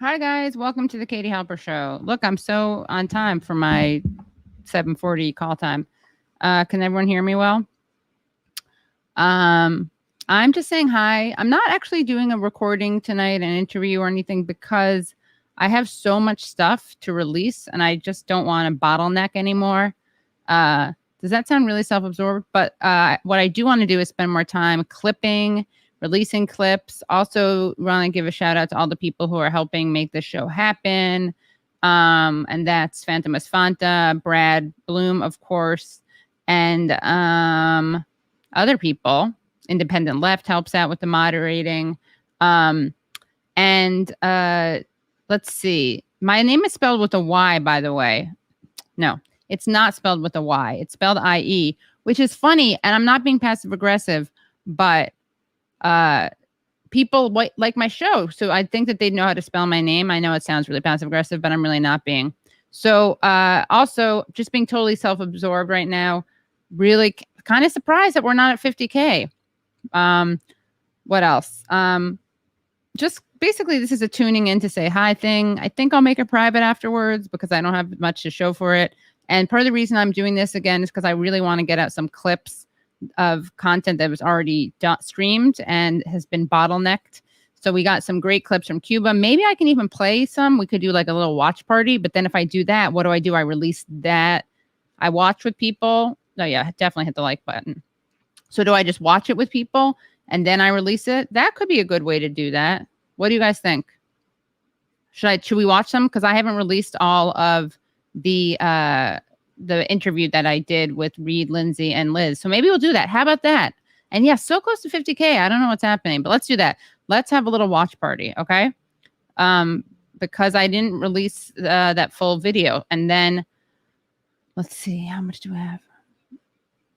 Hi, guys. Welcome to the Katie Halper Show. Look, I'm so on time for my 7:40 call time. Can everyone hear me well? I'm just saying hi. I'm not actually doing a recording tonight, an interview or anything, because I have so much stuff to release and I just don't want to bottleneck anymore. Does that sound really self-absorbed? But what I do want to do is spend more time clipping, releasing clips. Also want to give a shout out to all the people who are helping make this show happen. And that's Phantomus Fanta, Brad Bloom, of course, and other people. Independent Left helps out with the moderating. And let's see. My name is spelled with a Y, by the way. No, it's not spelled with a Y. It's spelled I-E, which is funny. And I'm not being passive aggressive, but people like my show. So I think that they know how to spell my name. I know it sounds really passive aggressive, but I'm really not being. So also just being totally self-absorbed right now. Really kind of surprised that we're not at 50K. What else? Just basically this is a tuning in to say hi thing. I think I'll make it private afterwards because I don't have much to show for it. And part of the reason I'm doing this again is because I really want to get out some clips of content that was already streamed and has been bottlenecked. So we got some great clips from Cuba. Maybe I can even play some. We could do like a little watch party. But then if I do that, what do? I release that. I watch with people. Oh yeah, definitely hit the like button. So do I just watch it with people and then I release it? That could be a good way to do that. What do you guys think? Should we watch them? Because I haven't released all of the interview that I did with Reed, Lindsay, and Liz. So maybe we'll do that. How about that? And yeah, so close to 50K. I don't know what's happening, but let's do that. Let's have a little watch party, okay? Because I didn't release that full video. And then let's see, how much do I have?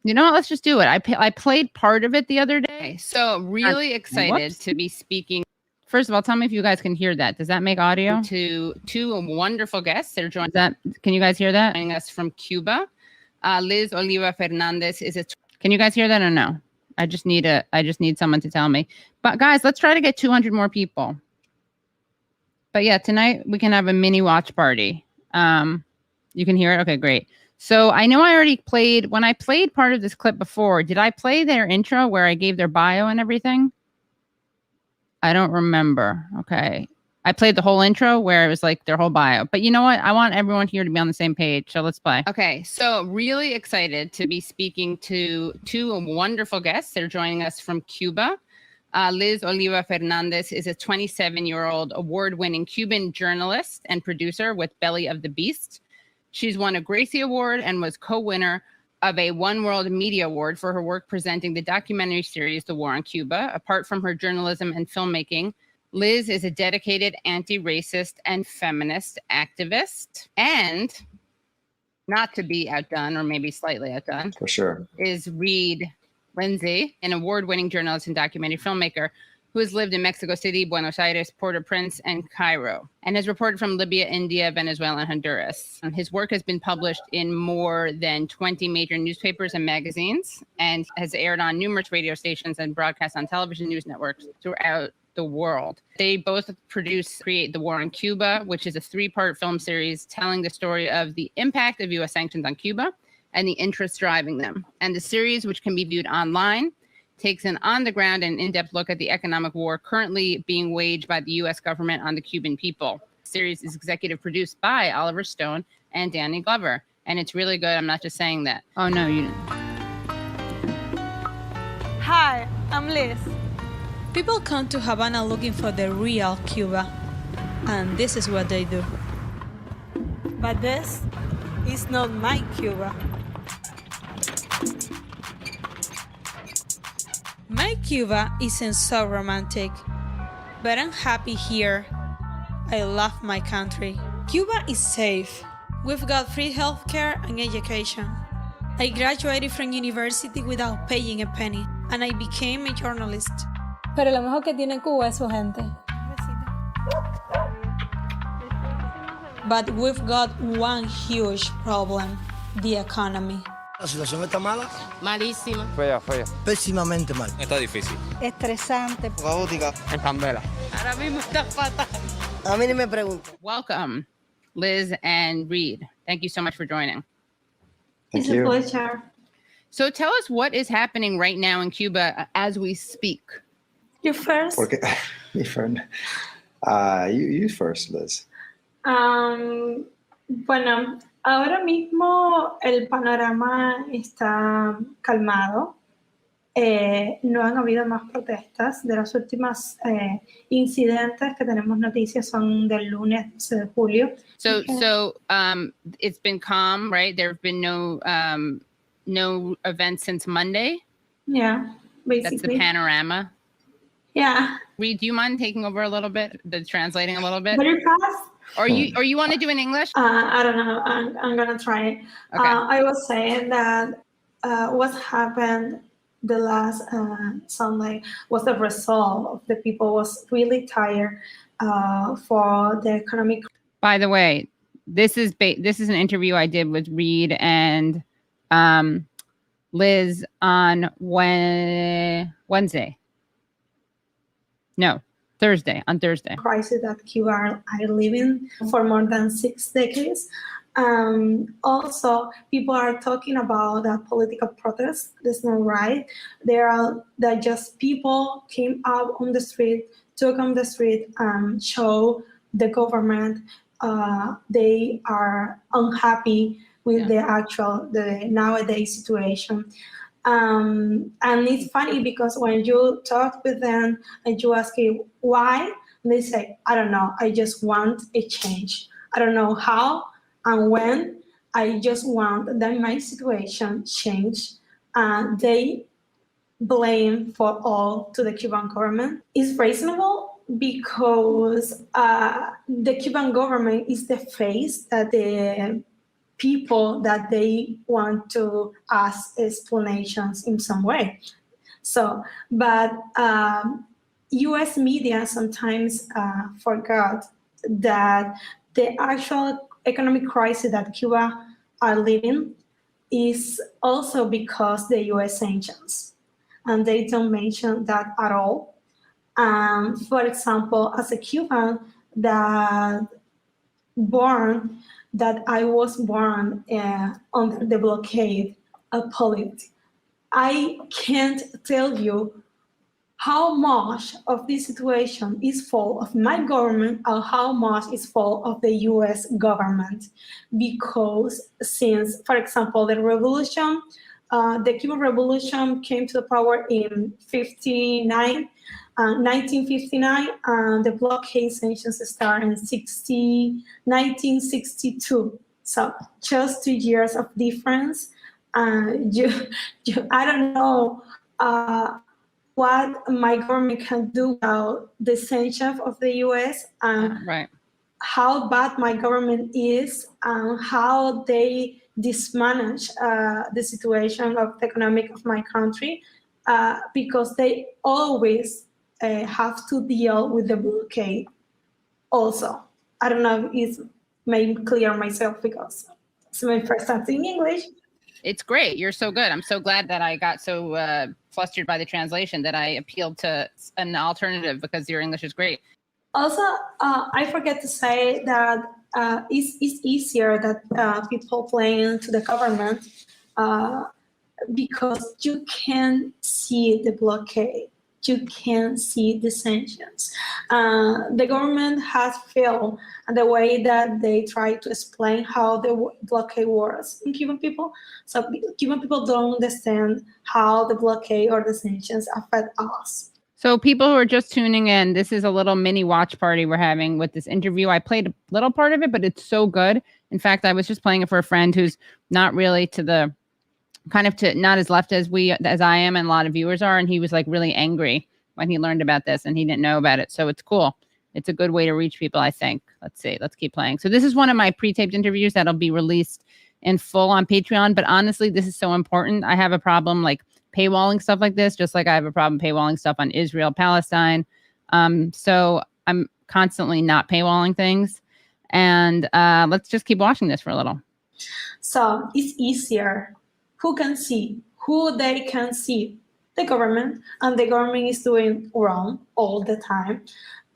You know what? Let's just do it. I played part of it the other day. So really excited to be speaking. First of all, tell me if you guys can hear that. Does that make audio? To two wonderful guests. They're joining that. Can you guys hear that? Joining us from Cuba. Liz Oliva Fernández is a. Can you guys hear that or no? I just need someone to tell me. But guys, let's try to get 200 more people. But yeah, tonight we can have a mini watch party. You can hear it? Okay, great. So I know I already played, when I played part of this clip before, did I play their intro where I gave their bio and everything? I don't remember. Okay. I played the whole intro where it was like their whole bio. But you know what? I want everyone here to be on the same page. So let's play. Okay. So really excited to be speaking to two wonderful guests. They're joining us from Cuba. Liz Oliva Fernández is a 27-year-old award-winning Cuban journalist and producer with Belly of the Beast. She's won a Gracie Award and was co-winner of a One World Media Award for her work presenting the documentary series The War on Cuba. Apart from her journalism and filmmaking, Liz is a dedicated anti-racist and feminist activist. And not to be outdone, or maybe slightly outdone, for sure, is Reed Lindsay, an award-winning journalist and documentary filmmaker who has lived in Mexico City, Buenos Aires, Port-au-Prince, and Cairo, and has reported from Libya, India, Venezuela, and Honduras. And his work has been published in more than 20 major newspapers and magazines, and has aired on numerous radio stations and broadcast on television news networks throughout the world. They both create The War on Cuba, which is a 3-part film series telling the story of the impact of U.S. sanctions on Cuba and the interests driving them. And the series, which can be viewed online, takes an on-the-ground and in-depth look at the economic war currently being waged by the U.S. government on the Cuban people. The series is executive produced by Oliver Stone and Danny Glover, and it's really good. I'm not just saying that. Oh, no, you didn't. Hi, I'm Liz. People come to Havana looking for the real Cuba, and this is what they do. But this is not my Cuba. My Cuba isn't so romantic, but I'm happy here. I love my country. Cuba is safe. We've got free healthcare and education. I graduated from university without paying a penny, and I became a journalist. Pero lo mejor que tiene Cuba es su gente. But we've got one huge problem, the economy. La situación está mala. Malísima. Fea. Pésimamente mal. Está difícil. Estresante. Caótica. En candela. Ahora mismo está fatal. A mí ni me pregunta. Welcome, Liz and Reed. Thank you so much for joining. Thank It's you. a pleasure. So tell us what is happening right now in Cuba as we speak. You first. Okay. You first, Liz. Bueno, ahora mismo el panorama está calmado. No han habido más protestas. De las últimas incidentes que tenemos noticias son del lunes 12 de julio. So it's been calm, right? There have been no events since Monday. Yeah, That's basically. the panorama. Yeah, Reed, do you mind taking over a little bit, translating a little bit? very fast. Or you want to do in English? I don't know. I'm gonna try it. Okay. I was saying that what happened the last Sunday was the result of the people was really tired for the economic. By the way, this is an interview I did with Reed and Liz on Wednesday. No, Thursday. On Thursday. Crisis that Cuba are living for more than 6 decades. Also, people are talking about that political protest. That's not right. That just people came out on the street, took on the street, show the government they are unhappy with the nowadays situation. And it's funny because when you talk with them and you ask you why, they say, I don't know, I just want a change. I don't know how and when, I just want that my situation change. They blame for all to the Cuban government. It's reasonable because the Cuban government is the face that the people that they want to ask explanations in some way. So, but US media sometimes forgot that the actual economic crisis that Cuba are living is also because the US sanctions. And they don't mention that at all. For example, as a Cuban that I was born under the blockade of politics, I can't tell you how much of this situation is fault of my government or how much is fault of the US government. Because since, for example, the revolution, the Cuban Revolution came to the power in 1959, and the blockade sanctions started in 1962. So just 2 years of difference. I don't know what my government can do about the sanctions of the US and Right. how bad my government is and how they mismanage the situation of the economic of my country because they always have to deal with the blockade also. I don't know if it's made clear myself because it's my first time in English. It's great. You're so good. I'm so glad that I got so flustered by the translation that I appealed to an alternative because your English is great. Also, I forget to say that it's easier that people blame to the government because you can see the blockade. You can see the sanctions. The government has failed in the way that they try to explain how the blockade works in Cuban people. So Cuban people don't understand how the blockade or the sanctions affect us. So people who are just tuning in, this is a little mini watch party we're having with this interview. I played a little part of it, but it's so good. In fact, I was just playing it for a friend who's not really not as left as I am and a lot of viewers are. And he was like really angry when he learned about this and he didn't know about it. So it's cool. It's a good way to reach people, I think. Let's see. Let's keep playing. So this is one of my pre-taped interviews that'll be released in full on Patreon. But honestly, this is so important. I have a problem like paywalling stuff like this, just like I have a problem paywalling stuff on Israel, Palestine. So I'm constantly not paywalling things. And let's just keep watching this for a little. So it's easier. Who can see? Who they can see? The government. And the government is doing wrong all the time.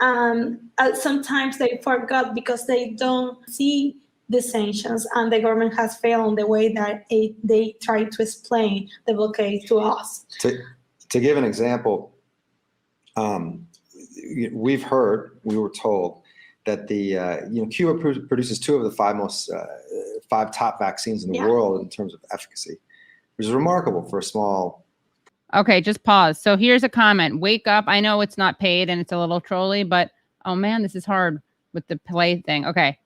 Sometimes they forgot because they don't see the sanctions, and the government has failed in the way that they try to explain the blockade to us. To give an example, we were told that Cuba produces 2 of the 5 top vaccines in the world in terms of efficacy, which is remarkable for a small. Okay, just pause. So here's a comment. Wake up. I know it's not paid and it's a little trolly, but oh man, this is hard with the play thing. Okay,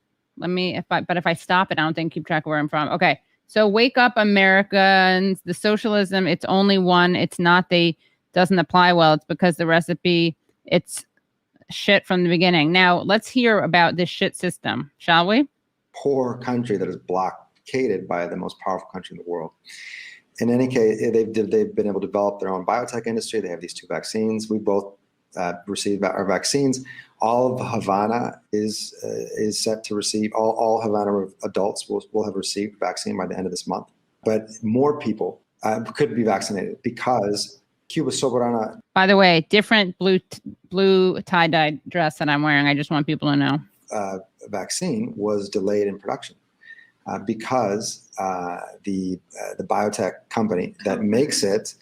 if I stop it, I don't think keep track of where I'm from. Okay, so wake up, Americans. The socialism, it's only one. It's not doesn't apply well. It's because the recipe, it's shit from the beginning. Now let's hear about this shit system, shall we? Poor country that is blockaded by the most powerful country in the world. In any case, they've been able to develop their own biotech industry. They have these 2 vaccines. We both received our vaccines. All of Havana is set to receive. All Havana adults will have received vaccine by the end of this month. But more people could be vaccinated because Cuba Soberana. By the way, different blue tie-dye dress that I'm wearing. I just want people to know. Vaccine was delayed in production because the biotech company that makes it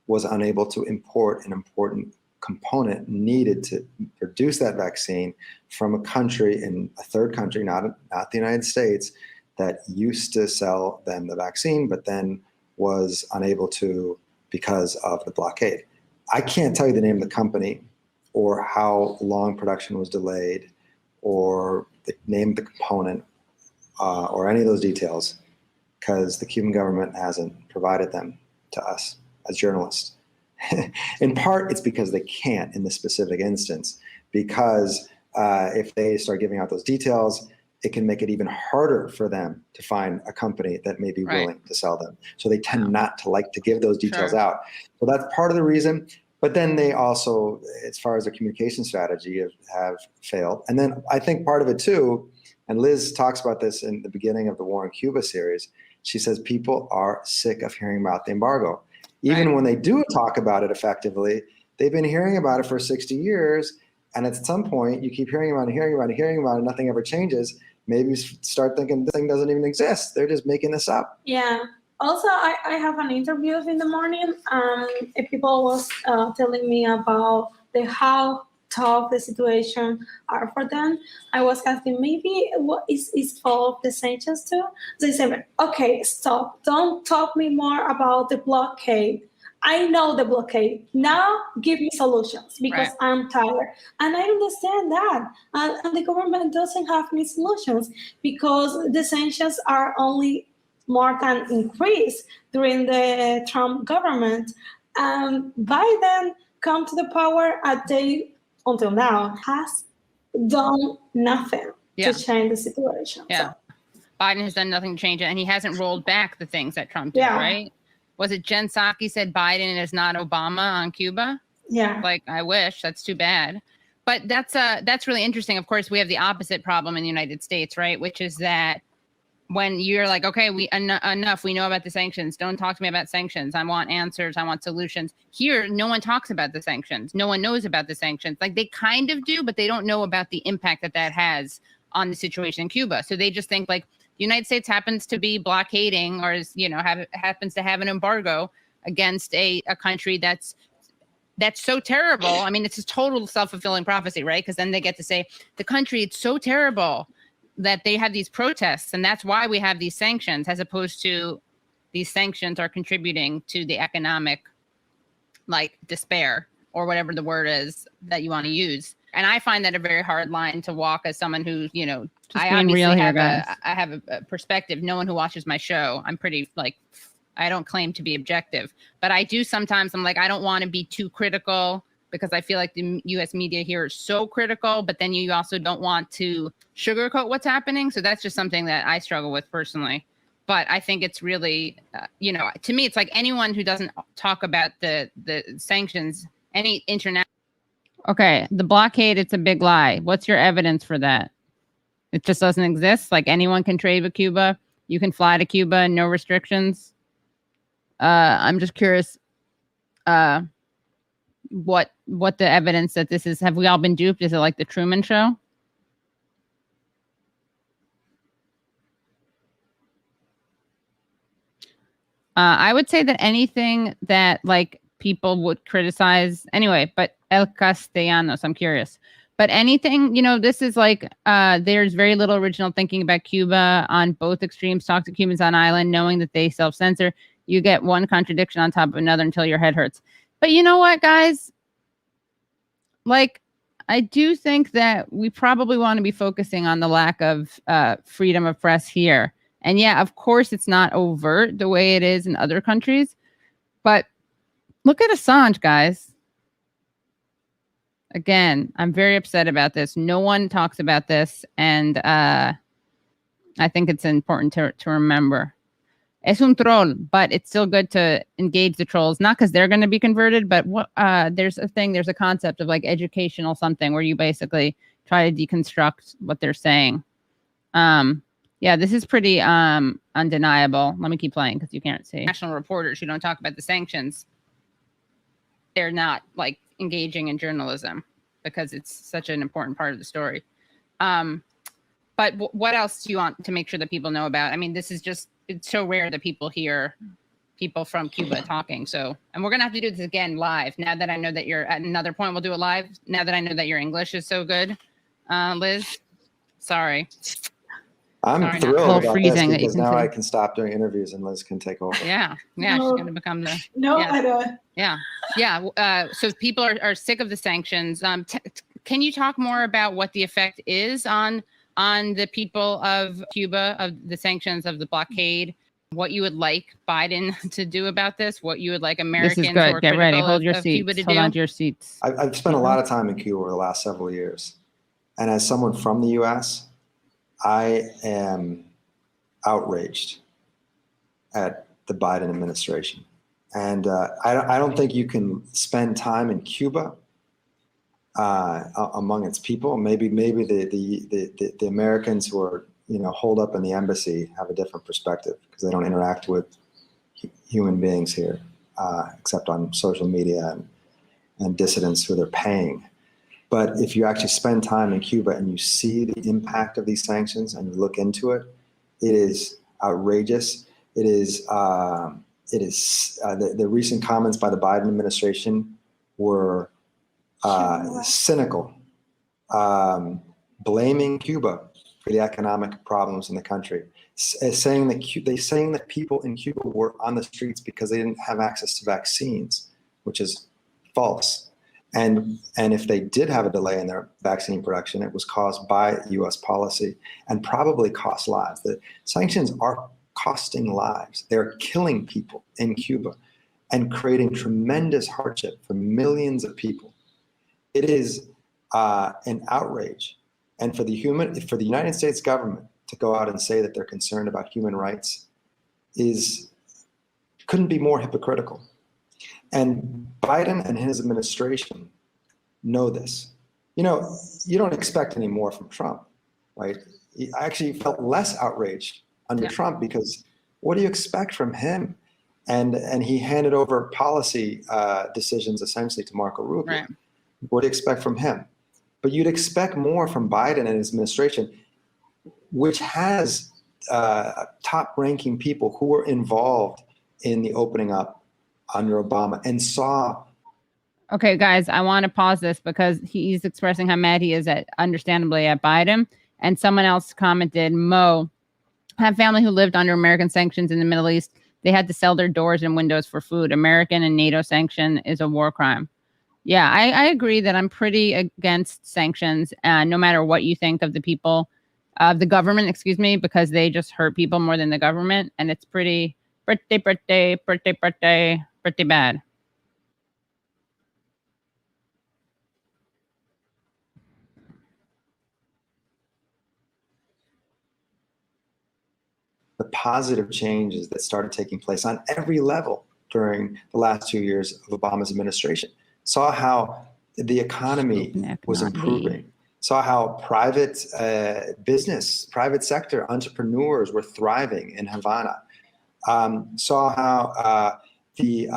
was unable to import an important component needed to produce that vaccine from a country in a third country, not the United States, that used to sell them the vaccine, but then was unable to because of the blockade. I can't tell you the name of the company or how long production was delayed or the name of the component or any of those details because the Cuban government hasn't provided them to us as journalists. In part, it's because they can't in this specific instance, because if they start giving out those details, it can make it even harder for them to find a company that may be willing to sell them. So they tend not to like to give those details out. So that's part of the reason. But then they also, as far as their communication strategy, have failed. And then I think part of it too, and Liz talks about this in the beginning of the War in Cuba series, she says people are sick of hearing about the embargo. Even when they do talk about it effectively, they've been hearing about it for 60 years. And at some point, you keep hearing about it, nothing ever changes. Maybe you start thinking this thing doesn't even exist. They're just making this up. Yeah. Also, I have an interview in the morning. People was telling me about how tough the situation are for them. I was asking maybe what is all of the sanctions too? They said, okay, stop. Don't talk me more about the blockade. I know the blockade. Now give me solutions because I'm tired. And I understand that. And the government doesn't have any solutions because the sanctions are only more than increased during the Trump government. Biden come to the power until now has done nothing to change the situation. Yeah. So. Biden has done nothing to change it, and he hasn't rolled back the things that Trump did, right? Was it Jen Psaki said Biden is not Obama on Cuba? Yeah. Like, I wish. That's too bad. But that's really interesting. Of course, we have the opposite problem in the United States, right? Which is that when you're like, okay, enough, we know about the sanctions. Don't talk to me about sanctions. I want answers. I want solutions. Here, no one talks about the sanctions. No one knows about the sanctions. Like, they kind of do, but they don't know about the impact that has on the situation in Cuba. So they just think like the United States happens to be blockading or is, happens to have an embargo against a country that's so terrible. I mean, it's a total self-fulfilling prophecy, right? Because then they get to say the country, it's so terrible that they have these protests, and that's why we have these sanctions, as opposed to these sanctions are contributing to the economic, like, despair or whatever the word is that you want to use. And I find that a very hard line to walk as someone who, I obviously have a perspective. No one who watches my show, I'm pretty I don't claim to be objective, but I do sometimes. I'm like, I don't want to be too critical because I feel like the U.S. media here is so critical, but then you also don't want to sugarcoat what's happening. So that's just something that I struggle with personally. But I think it's really, to me, it's like anyone who doesn't talk about the sanctions, any international. Okay, the blockade, it's a big lie. What's your evidence for that? It just doesn't exist? Like anyone can trade with Cuba? You can fly to Cuba, no restrictions? I'm just curious. what the evidence that this is. Have we all been duped? Is it like the Truman Show? I would say that anything that like people would criticize anyway, but El Castellanos, I'm curious. But anything, this is like there's very little original thinking about Cuba on both extremes. Talk to Cubans on island, knowing that they self-censor. You get one contradiction on top of another until your head hurts. But you know what, guys? Like, I do think that we probably want to be focusing on the lack of freedom of press here. And yeah, of course, it's not overt the way it is in other countries. But look at Assange, guys. Again, I'm very upset about this. No one talks about this. And I think it's important to remember. Es un troll, but it's still good to engage the trolls. Not because they're going to be converted, but there's a concept of like educational something where you basically try to deconstruct what they're saying. Yeah, this is pretty undeniable. Let me keep playing because you can't see. National reporters who don't talk about the sanctions, they're not like engaging in journalism because it's such an important part of the story. But what else do you want to make sure that people know about? I mean, this is just, it's so rare that people hear people from Cuba talking. So, and we're going to have to do this again live. Now that I know that you're at another point, we'll do it live. Now that I know that your English is so good, Liz, sorry. I'm thrilled about this because now I can stop doing interviews and Liz can take over. Yeah, she's going to become the... No, yeah. I don't. Yeah. So people are sick of the sanctions. Can you talk more about what the effect is on the people of Cuba, of the sanctions, of the blockade, what you would like Biden to do about this, what you would like Americans this is good. Oh, Who are Get ready. Hold your seats. Hold on to your seats. I've spent a lot of time in Cuba over the last several years. And as someone from the U.S., I am outraged at the Biden administration. And I don't think you can spend time in Cuba among its people. Maybe the Americans who are holed up in the embassy have a different perspective because they don't interact with human beings here, except on social media and dissidents who they're paying. But if you actually spend time in Cuba and you see the impact of these sanctions and you look into it, it is outrageous. It is the recent comments by the Biden administration were cynical, blaming Cuba for the economic problems in the country, saying that people in Cuba were on the streets because they didn't have access to vaccines, which is false. And if they did have a delay in their vaccine production, it was caused by U.S. policy and probably cost lives. The sanctions are costing lives. They're killing people in Cuba and creating tremendous hardship for millions of people. It is an outrage. And for the United States government to go out and say that they're concerned about human rights couldn't be more hypocritical. And Biden and his administration know this. You don't expect any more from Trump, right? I actually felt less outraged under Trump because what do you expect from him? And he handed over policy decisions essentially to Marco Rubio. Right. What do you expect from him? But you'd expect more from Biden and his administration, which has top-ranking people who were involved in the opening up under Obama and saw. Okay, guys, I want to pause this because he's expressing how mad he is understandably at Biden. And someone else commented, Mo, have family who lived under American sanctions in the Middle East. They had to sell their doors and windows for food. American and NATO sanction is a war crime. Yeah, I agree that I'm pretty against sanctions, no matter what you think of the people, of the government, because they just hurt people more than the government. And it's pretty bad. The positive changes that started taking place on every level during the last 2 years of Obama's administration, saw how the economy was improving, saw how private business, private sector entrepreneurs were thriving in Havana, saw how the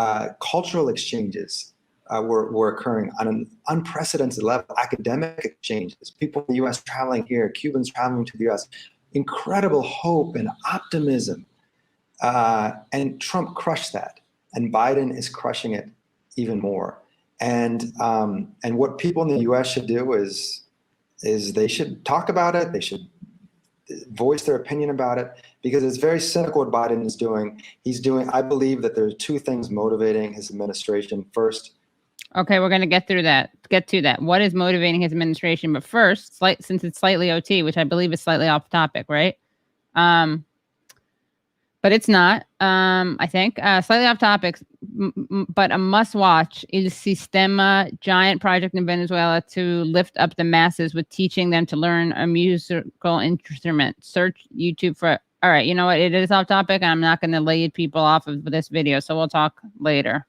cultural exchanges were occurring on an unprecedented level. Academic exchanges, people in the U.S. traveling here, Cubans traveling to the U.S., incredible hope and optimism. And Trump crushed that, and Biden is crushing it even more. And what people in the U.S. should do is they should talk about it. They should voice their opinion about it, because it's very cynical what Biden is doing. I believe that there's two things motivating his administration. First, okay, we're going to get to that. What is motivating his administration? But first, since it's slightly OT, which I believe is slightly off topic, right? But it's not. I think slightly off topic, but a must-watch is Sistema, giant project in Venezuela to lift up the masses with teaching them to learn a musical instrument. Search YouTube for. All right, you know what? It is off topic, and I'm not going to lead people off of this video, so we'll talk later.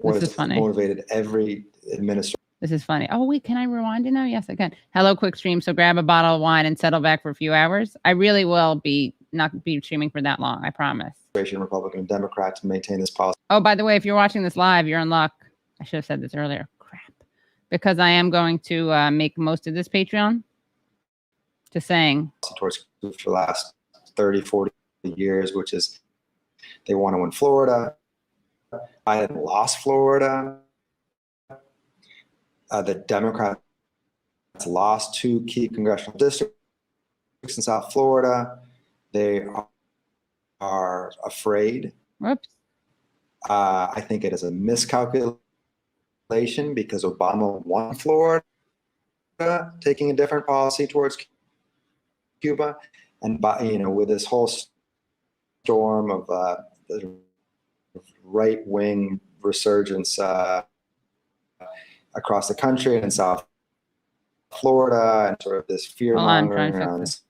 This is funny. Motivated every administration. This is funny. Oh, wait, can I rewind it now? Yes, I can. Hello, quick stream. So grab a bottle of wine and settle back for a few hours. I really will not be streaming for that long. I promise. Republican and Democrat to maintain this policy. Oh, by the way, if you're watching this live, you're in luck. I should have said this earlier. Crap. Because I am going to make most of this Patreon. Just saying. Towards for the last 30, 40 years, which is they want to win Florida. Biden lost Florida. The Democrats lost 2 key congressional districts in South Florida. They are afraid. Whoops. I think it is a miscalculation because Obama won Florida, taking a different policy towards Cuba, and with this whole storm of the right-wing resurgence across the country and in South Florida, and sort of this fear-mongering around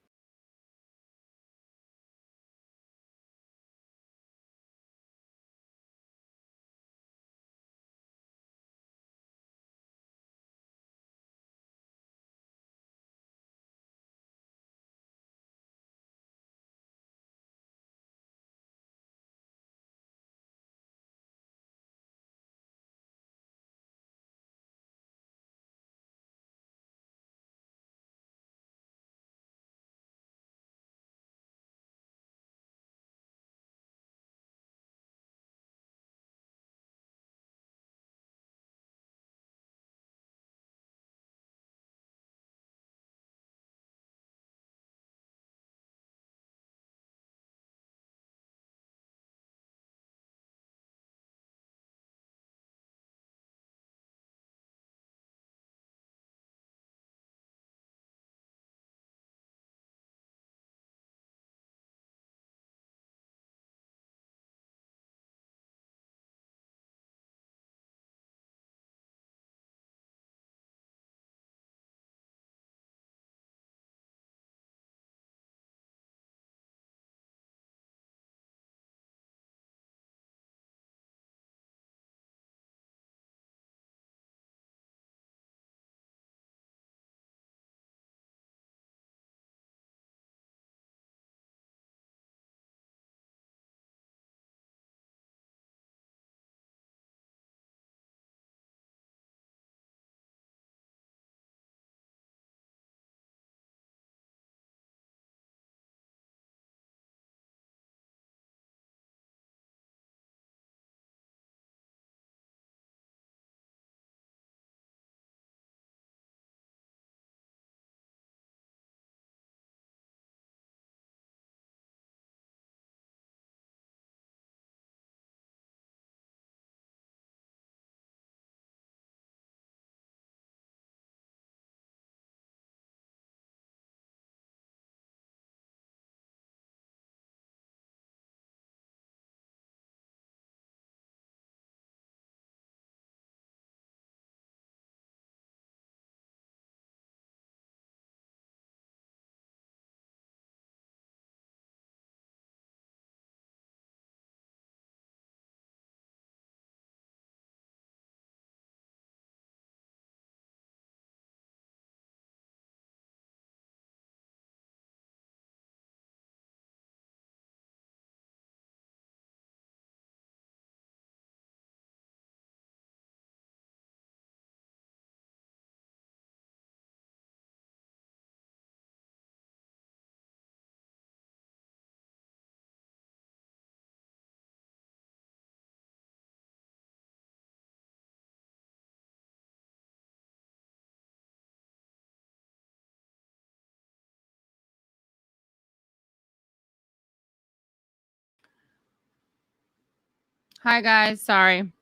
Hi guys, sorry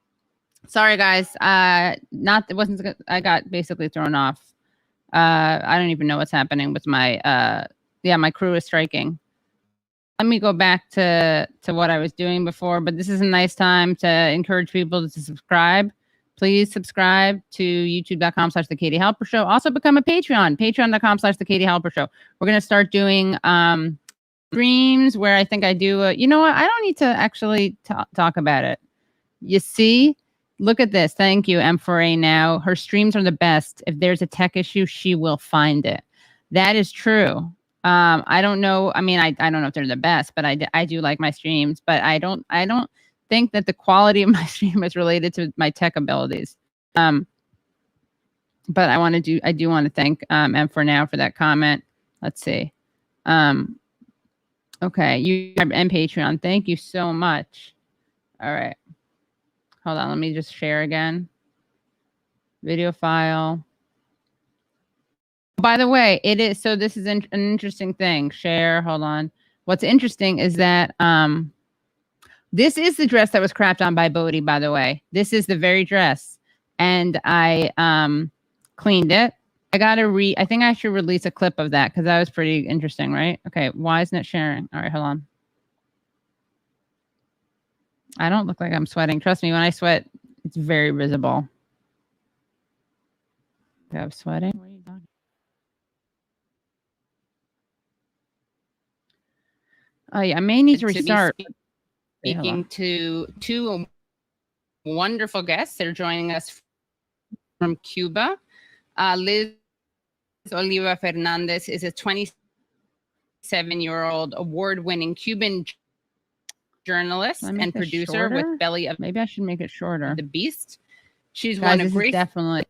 guys. Not it wasn't. I got basically thrown off. I don't even know what's happening with my. My crew is striking. Let me go back to what I was doing before. But this is a nice time to encourage people to subscribe. Please subscribe to youtube.com/The Katie Halper Show. Also become a Patreon. Patreon.com/The Katie Halper Show. We're gonna start doing streams where I think I do. You know what? I don't need to actually talk about it. You see, look at this. Thank you, M4A. Now her streams are the best. If there's a tech issue, she will find it. That is true. I don't know. I mean, I don't know if they're the best, but I do like my streams. But I don't think that the quality of my stream is related to my tech abilities. But I do want to thank M4Now for that comment. Let's see. Okay, you and Patreon. Thank you so much. All right. Hold on, let me just share again. Video file. By the way, it is so this is an interesting thing. Share, hold on. What's interesting is that this is the dress that was crapped on by Bodhi, by the way. This is the very dress. And I cleaned it. I think I should release a clip of that because that was pretty interesting, right? Okay, why isn't it sharing? All right, hold on. I don't look like I'm sweating. Trust me, when I sweat, it's very visible. I'm sweating? What are you talking? Oh yeah, I may need to restart. Speaking to two wonderful guests that are joining us from Cuba. Liz Oliva Fernández is a 27-year-old award-winning Cuban journalist and producer with Belly of Maybe I should make it shorter. The Beast. She's won a Gracie definitely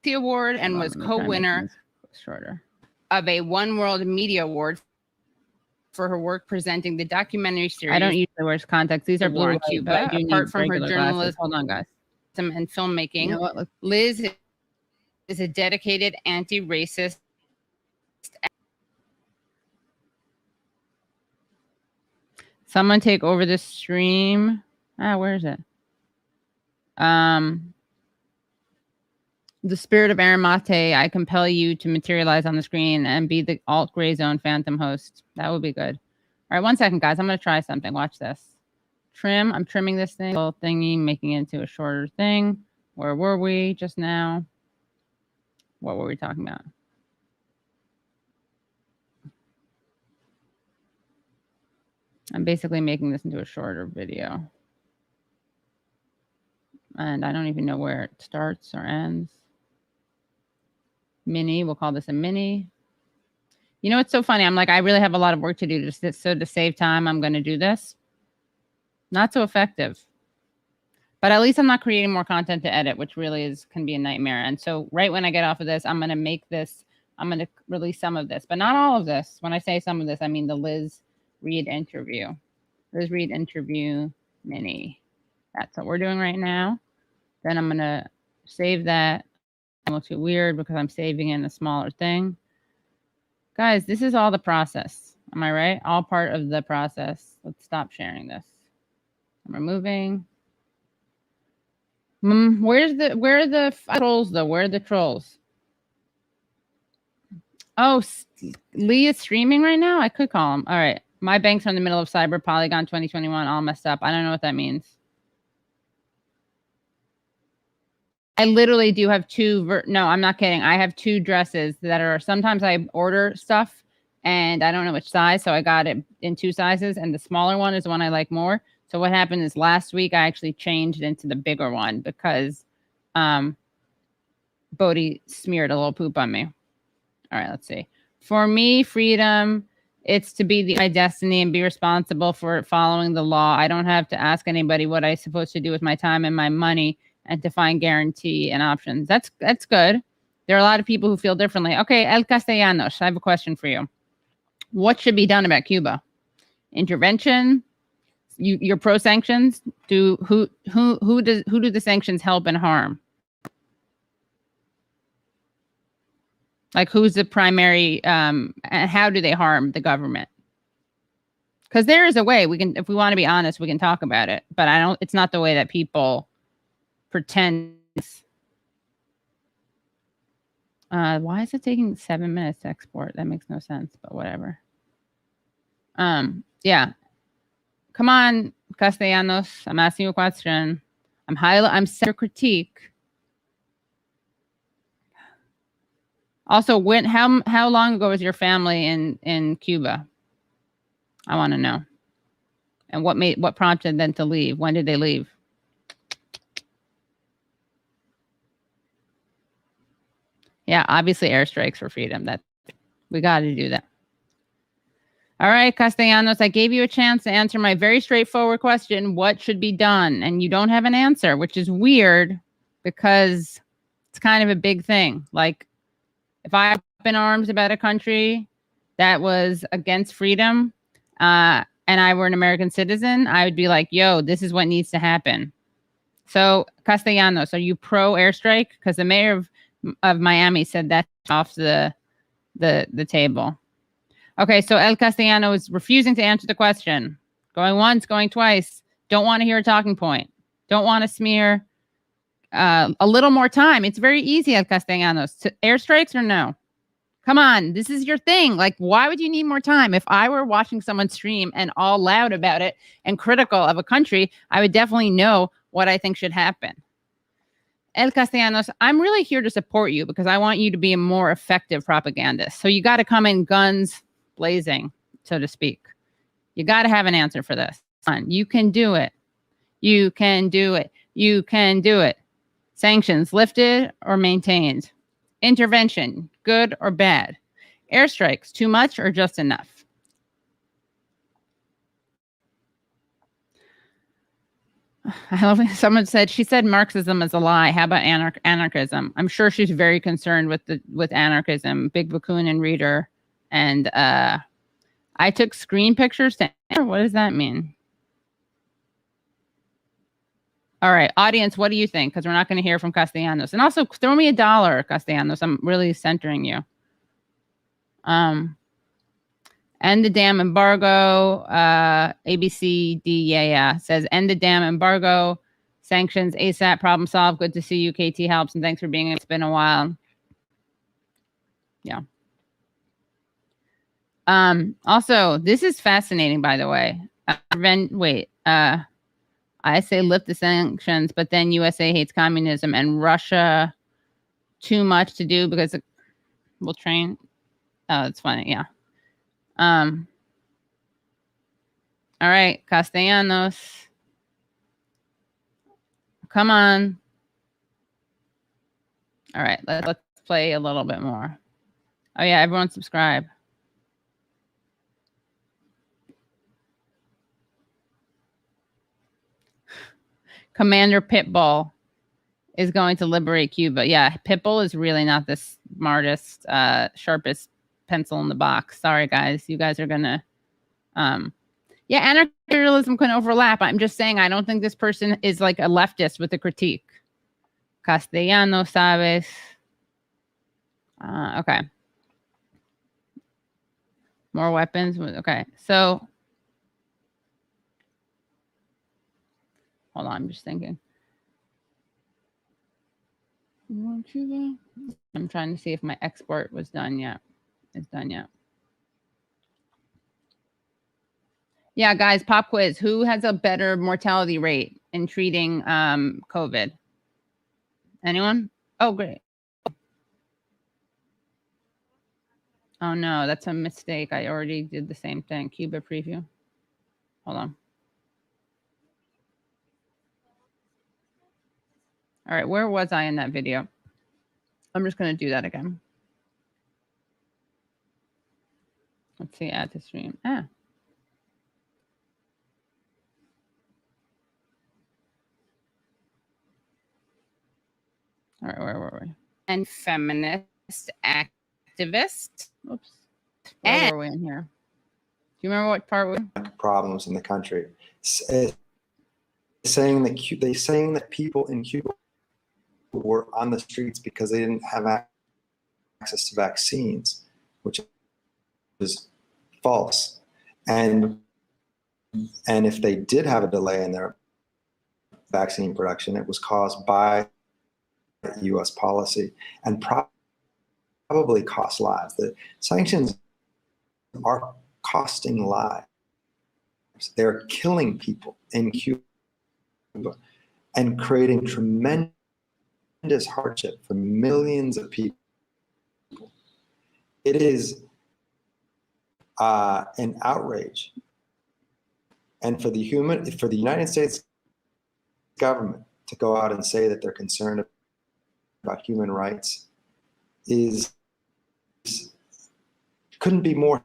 Award and was co-winner of a One World Media Award for her work presenting the documentary series. I don't usually wear contacts. These are blue in Cuba. Apart from her journalism, hold on, guys, and filmmaking, You know what? Liz is a dedicated anti-racist. Someone take over the stream. Where is it? The spirit of Aramate, I compel you to materialize on the screen and be the alt gray zone phantom host. That would be good. All right, 1 second, guys. I'm going to try something. Watch this. Trim. I'm trimming this thing, little thingy, making it into a shorter thing. Where were we just now? What were we talking about? I'm basically making this into a shorter video. And I don't even know where it starts or ends. Mini, we'll call this a mini. You know, it's so funny. I'm like, I really have a lot of work to do. So to save time, I'm going to do this. Not so effective. But at least I'm not creating more content to edit, which really can be a nightmare. And so right when I get off of this, I'm going to make this, I'm going to release some of this, but not all of this. When I say some of this, I mean the Liz Reed interview. Liz Reed interview mini. That's what we're doing right now. Then I'm going to save that. I'm a little too weird because I'm saving in a smaller thing. Guys, this is all the process. Am I right? All part of the process. Let's stop sharing this. I'm removing. Where are the trolls though? Where are the trolls? Oh, Lee is streaming right now? I could call him. All right. My banks are in the middle of Cyber Polygon 2021. All messed up. I don't know what that means. I literally do have two. No, I'm not kidding. I have two dresses that are, sometimes I order stuff and I don't know which size. So I got it in two sizes and the smaller one is the one I like more. So what happened is last week I actually changed into the bigger one because Bodhi smeared a little poop on me. All right, let's see. For me, freedom, it's to be my destiny and be responsible for following the law. I don't have to ask anybody what I'm supposed to do with my time and my money and to find guarantee and options. That's good. There are a lot of people who feel differently. Okay, El Castellanos, I have a question for you. What should be done about Cuba? Intervention? You're pro sanctions? Who do the sanctions help and harm? Like who's the primary and how do they harm the government? Because there is a way we can, if we want to be honest, we can talk about it. But it's not the way that people pretend. Why is it taking 7 minutes to export? That makes no sense, but whatever. Yeah. Come on, Castellanos. I'm asking you a question. I'm set for critique. Also, how long ago was your family in Cuba? I want to know. And what prompted them to leave? When did they leave? Yeah, obviously airstrikes for freedom. We got to do that. All right, Castellanos, I gave you a chance to answer my very straightforward question, what should be done? And you don't have an answer, which is weird because it's kind of a big thing. Like, if I up in arms about a country that was against freedom and I were an American citizen, I would be like, yo, this is what needs to happen. So, Castellanos, are you pro airstrike? Because the mayor of Miami said that's off the table. Okay, so El Castellano is refusing to answer the question. Going once, going twice. Don't want to hear a talking point. Don't want to smear. A little more time. It's very easy, El Castellanos. Airstrikes or no? Come on, this is your thing. Like, why would you need more time? If I were watching someone stream and all loud about it and critical of a country, I would definitely know what I think should happen. El Castellanos, I'm really here to support you because I want you to be a more effective propagandist. So you got to come in guns blazing, so to speak. You got to have an answer for this. You can do it. You can do it. You can do it. Sanctions lifted or maintained. Intervention, good or bad. Airstrikes, too much or just enough. I love someone said, she said Marxism is a lie. How about anarchism? I'm sure she's very concerned with anarchism. Big Bakun reader. And I took screen pictures to answer. What does that mean? All right, audience, what do you think? Because we're not going to hear from Castellanos. And also, throw me $1, Castellanos. I'm really centering you. End the damn embargo. ABCD, yeah. Says, end the damn embargo. Sanctions, ASAP, problem solved. Good to see you. KT helps. And thanks for being here. It's been a while. Yeah. Also, this is fascinating, by the way. I say lift the sanctions, but then USA hates communism and Russia too much to do because we'll train. Oh, it's funny. Yeah. All right, Castellanos. Come on. All right, let's play a little bit more. Oh yeah, everyone subscribe. Commander Pitbull is going to liberate Cuba. Yeah, Pitbull is really not the smartest, sharpest pencil in the box. Sorry, guys. You guys are going to... yeah, anarcho-liberalism can overlap. I'm just saying I don't think this person is like a leftist with a critique. Castellano, sabes. Okay. More weapons. Okay, so... Hold on, I'm just thinking. I'm trying to see if my export was done yet. It's done yet. Yeah, guys, pop quiz. Who has a better mortality rate in treating COVID? Anyone? Oh, great. Oh, no, that's a mistake. I already did the same thing. Cuba preview. Hold on. All right, where was I in that video? I'm just going to do that again. Let's see, add to stream. All right, where were we? And feminist activist. Oops. Where were we in here? Do you remember what part we were? Problems in the country. Saying that people in Cuba were on the streets because they didn't have access to vaccines, which is false. And And if they did have a delay in their vaccine production, it was caused by U.S. policy and probably cost lives. The sanctions are costing lives. They're killing people in Cuba and creating tremendous hardship for millions of people. It is an outrage. And for the United States government to go out and say that they're concerned about human rights couldn't be more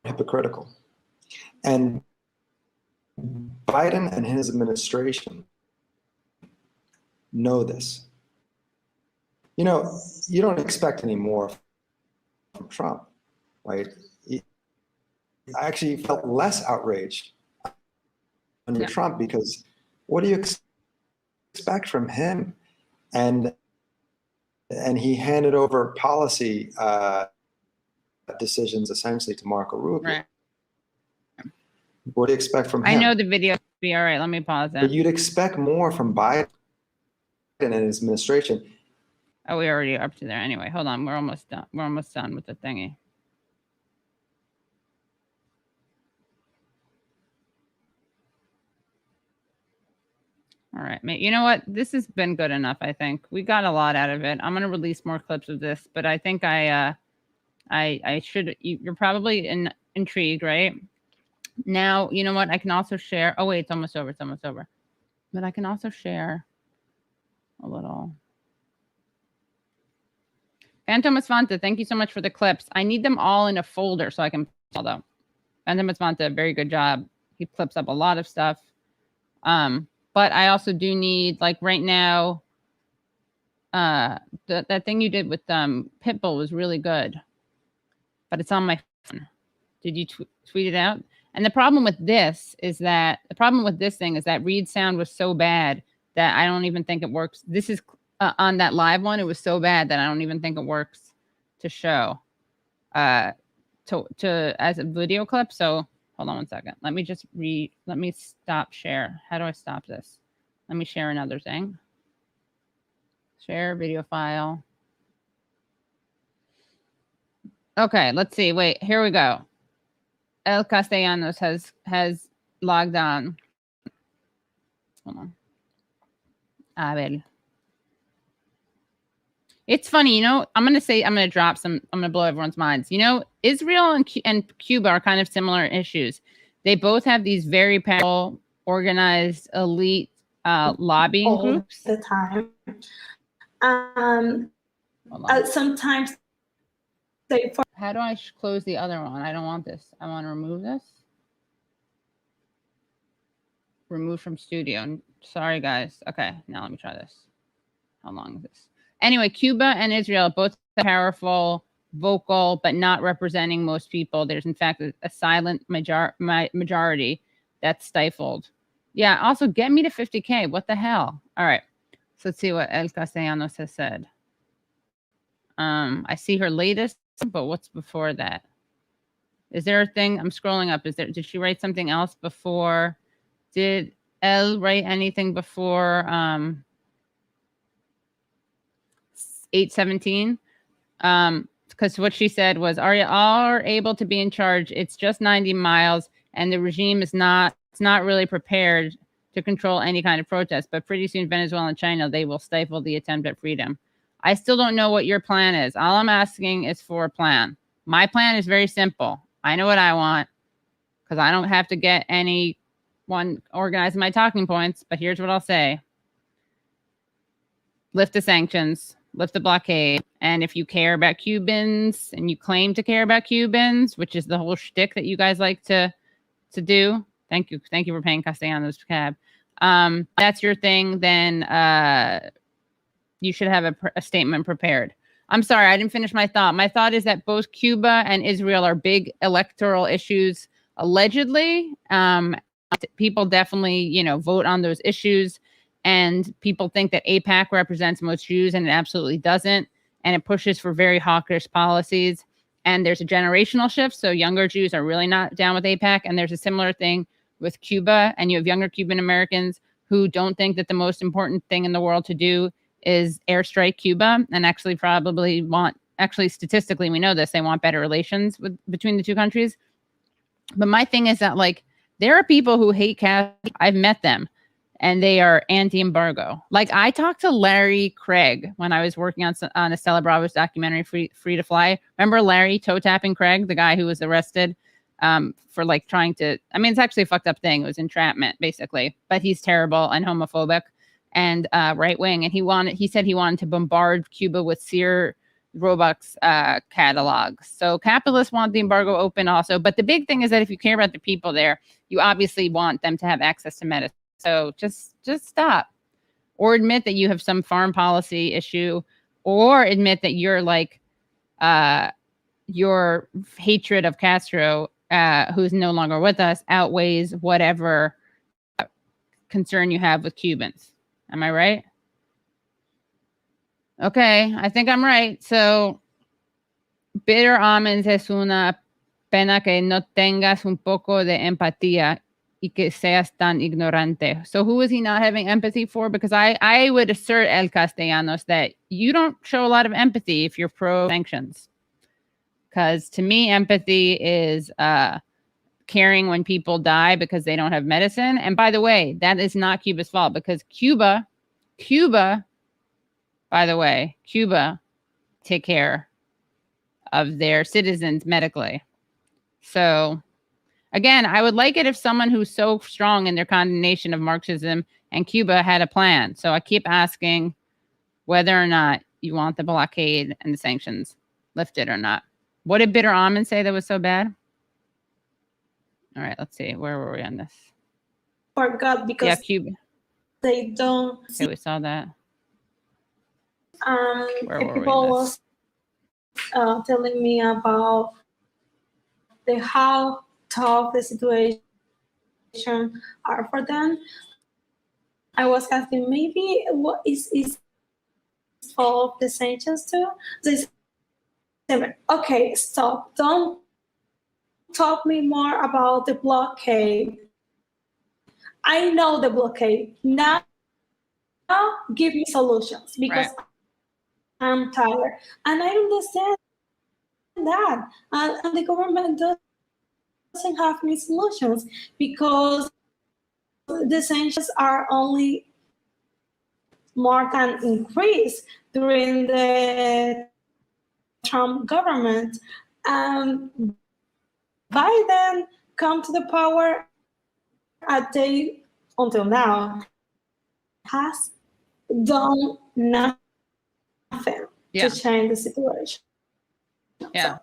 hypocritical. And Biden and his administration know this. You know, you don't expect any more from Trump, right? I actually felt less outraged under Trump, because what do you expect from him? And he handed over policy decisions essentially to Marco Rubio. Right. What do you expect from him? I know the video will be all right. Let me pause that. But you'd expect more from Biden and his administration. Oh, we already up to there. Anyway, hold on. We're almost done. We're almost done with the thingy. All right, mate. You know what? This has been good enough, I think. We got a lot out of it. I'm going to release more clips of this, but I think I should. You're probably intrigued, right? Now, you know what? I can also share. Oh, wait, it's almost over. It's almost over. But I can also share a little. Phantom Esfanta, thank you so much for the clips. I need them all in a folder so I can tell them. Phantom Esfanta, very good job. He clips up a lot of stuff. But I also do need, like right now, that thing you did with Pitbull was really good. But it's on my phone. Did you tweet it out? And the problem with this is that Reed's sound was so bad that I don't even think it works. This is on that live one. It was so bad that I don't even think it works to show as a video clip. So hold on one second. Let me just let me stop share. How do I stop this? Let me share another thing. Share video file. Okay, let's see. Wait, here we go. El Castellanos has logged on. Hold on. A ver. It's funny, you know, I'm going to blow everyone's minds. You know, Israel and Cuba are kind of similar issues. They both have these very powerful, organized, elite lobbying groups. The time. Sometimes how do I close the other one? I don't want this. I want to remove this. Remove from studio. Sorry, guys. Okay, now let me try this. How long is this? Anyway, Cuba and Israel both powerful, vocal, but not representing most people. There's, in fact, a silent majority that's stifled. Yeah, also, get me to 50K. What the hell? All right. So let's see what El Castellanos has said. I see her latest, but what's before that? Is there a thing? I'm scrolling up. Did she write something else before? Did El write anything before 8/17? Because what she said was, are you all able to be in charge? It's just 90 miles, and the regime is not really prepared to control any kind of protest. But pretty soon, Venezuela and China, they will stifle the attempt at freedom. I still don't know what your plan is. All I'm asking is for a plan. My plan is very simple. I know what I want because I don't have to get anyone organizing my talking points. But here's what I'll say. Lift the sanctions. Lift the blockade. And if you care about Cubans and you claim to care about Cubans, which is the whole shtick that you guys like to do. Thank you. Thank you for paying Castellanos cab. That's your thing. Then you should have a statement prepared. I'm sorry, I didn't finish my thought. My thought is that both Cuba and Israel are big electoral issues, allegedly. People definitely, vote on those issues. And people think that AIPAC represents most Jews, and it absolutely doesn't. And it pushes for very hawkish policies. And there's a generational shift. So younger Jews are really not down with AIPAC. And there's a similar thing with Cuba, and you have younger Cuban Americans who don't think that the most important thing in the world to do is airstrike Cuba, and actually probably statistically, we know this, they want better relations between the two countries. But my thing is that, like, there are people who hate Castro. I've met them, and they are anti-embargo. Like, I talked to Larry Craig when I was working on Estela Bravo's documentary, Free to Fly. Remember Larry toe-tapping Craig, the guy who was arrested for, like, trying to, I mean, it's actually a fucked up thing. It was entrapment, basically. But he's terrible and homophobic and right-wing. And he said he wanted to bombard Cuba with Sear Roebuck's catalogs. So capitalists want the embargo open also. But the big thing is that if you care about the people there, you obviously want them to have access to medicine. So just stop, or admit that you have some foreign policy issue, or admit that you're like your hatred of Castro, who's no longer with us, outweighs whatever concern you have with Cubans. Am I right? Okay, I think I'm right. So, bitter almonds es una pena que no tengas un poco de empatía y que seas tan ignorante. So who is he not having empathy for? Because I would assert, El Castellanos, that you don't show a lot of empathy if you're pro-sanctions. Because to me, empathy is caring when people die because they don't have medicine. And by the way, that is not Cuba's fault, because Cuba, by the way, Cuba take care of their citizens medically. So, again, I would like it if someone who's so strong in their condemnation of Marxism and Cuba had a plan. So I keep asking whether or not you want the blockade and the sanctions lifted or not. What did Bitter Almond say that was so bad? All right, let's see. Where were we on this? Forgot because yeah, Cuba. They don't. Okay, we saw that. People was telling me about how tough the situation are for them. I was asking maybe what is all of the sanctions too. They said, okay, stop. Don't talk me more about the blockade. I know the blockade. Now give me solutions, because I'm tired. And I understand that. And the government doesn't have any solutions, because the sanctions are only more than increased during the Trump government. Biden come to the power until now has done nothing to change the situation. Yeah. So.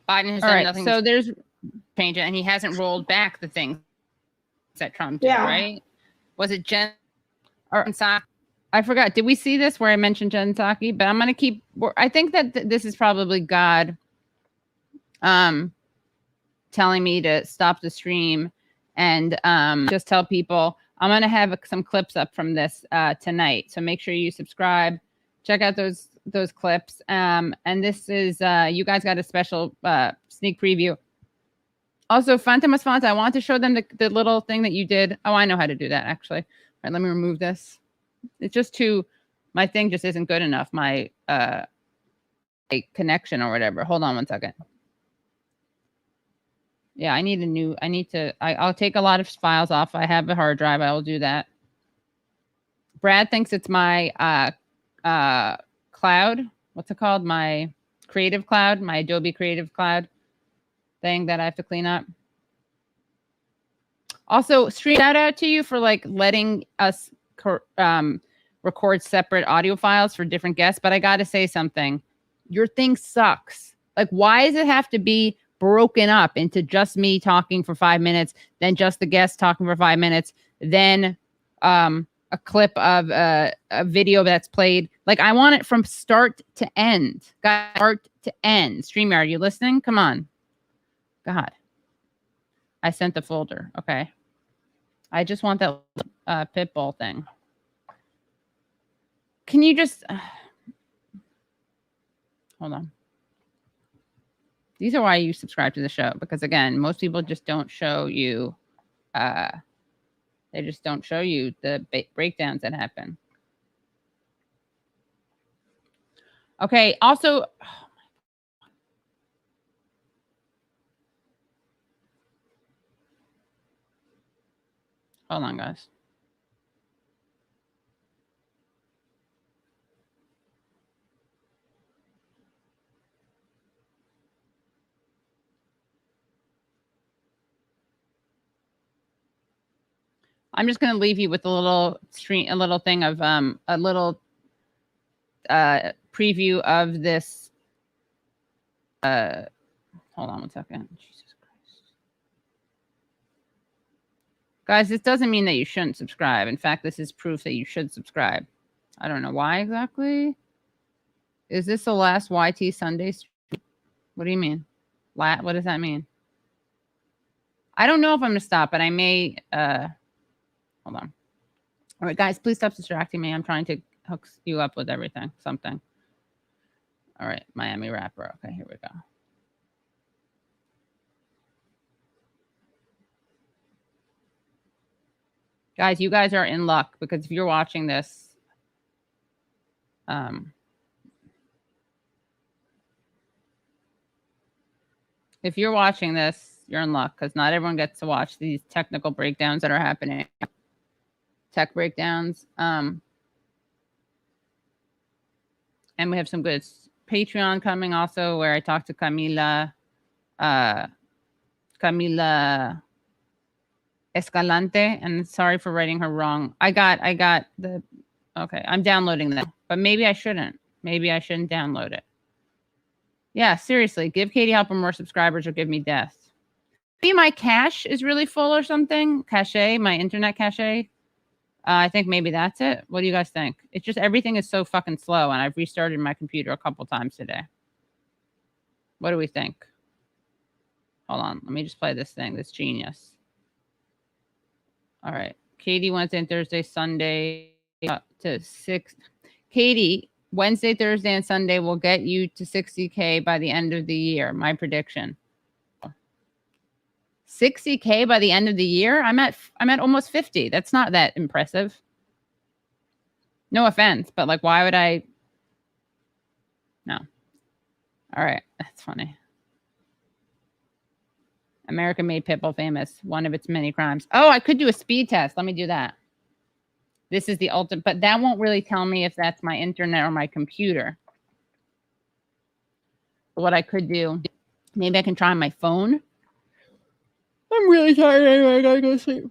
Biden has done nothing. So there's change it, and he hasn't rolled back the things that Trump did, right? Was it Jen or Psaki? I forgot. Did we see this where I mentioned Jen Psaki? But I'm going to keep, I think that this is probably God telling me to stop the stream and just tell people I'm going to have some clips up from this tonight. So make sure you subscribe, check out those clips. And this is, you guys got a special sneak preview. Also, Fantamas Font, I want to show them the little thing that you did. Oh, I know how to do that, actually. All right, let me remove this. It's just my thing just isn't good enough. My connection or whatever. Hold on one second. Yeah, I'll take a lot of files off. I have a hard drive. I will do that. Brad thinks it's my cloud. What's it called? My Creative Cloud, my Adobe Creative Cloud thing that I have to clean up. Also, shout out to you for letting us record separate audio files for different guests. But I got to say something. Your thing sucks. Why does it have to be broken up into just me talking for 5 minutes, then just the guest talking for 5 minutes, then a clip of a video that's played? I want it from start to end. Start to end. StreamYard, you listening? Come on. God. I sent the folder. Okay. I just want that Pitbull thing. Can you just... hold on. These are why you subscribe to the show. Because, again, most people just don't show you They just don't show you the breakdowns that happen. Okay. Also, hold on, guys. I'm just going to leave you with a little thing of a little preview of this. Hold on one second. Jesus Christ. Guys, this doesn't mean that you shouldn't subscribe. In fact, this is proof that you should subscribe. I don't know why exactly. Is this the last YT Sunday stream? What do you mean? What does that mean? I don't know if I'm going to stop, but I may... Hold on. All right, guys, please stop distracting me. I'm trying to hook you up with everything, something. All right, Miami rapper. Okay, here we go. Guys, you guys are in luck because if you're watching this, if you're watching this, you're in luck because not everyone gets to watch these technical breakdowns that are happening. Tech breakdowns. And we have some good Patreon coming also where I talked to Camila Escalante, and sorry for writing her wrong. I got the, okay, I'm downloading that, but maybe I shouldn't. Maybe I shouldn't download it. Yeah, seriously, give Katie Halper more subscribers or give me death. Maybe my cache is really full or something. Cache, my internet cache. I think maybe that's it. What do you guys think? It's just everything is so fucking slow, and I've restarted my computer a couple times today. What do we think? Hold on. Let me just play this thing. This genius. All right. Katie, Wednesday and Thursday, Sunday to 6. Katie, Wednesday, Thursday, and Sunday will get you to 60K by the end of the year. My prediction. 60K by the end of the year? I'm at almost 50. That's not that impressive. No offense, but like, why would I? No. All right. That's funny. America made Pitbull famous. One of its many crimes. Oh, I could do a speed test. Let me do that. This is the ultimate, but that won't really tell me if that's my internet or my computer. But what I could do, maybe I can try on my phone. I'm really tired anyway. I gotta go to sleep.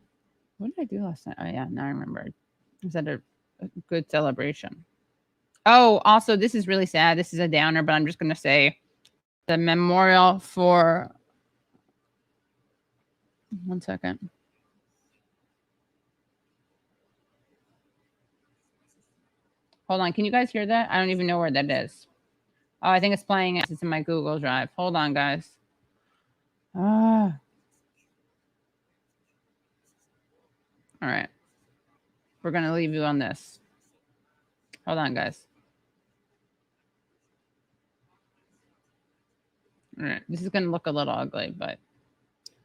What did I do last night? Oh, yeah. Now I remember. Was that a good celebration? Oh, also, this is really sad. This is a downer, but I'm just going to say the memorial for... One second. Hold on. Can you guys hear that? I don't even know where that is. Oh, I think it's playing. It's in my Google Drive. Hold on, guys. Ah. All right. We're going to leave you on this. Hold on, guys. All right. This is going to look a little ugly, but...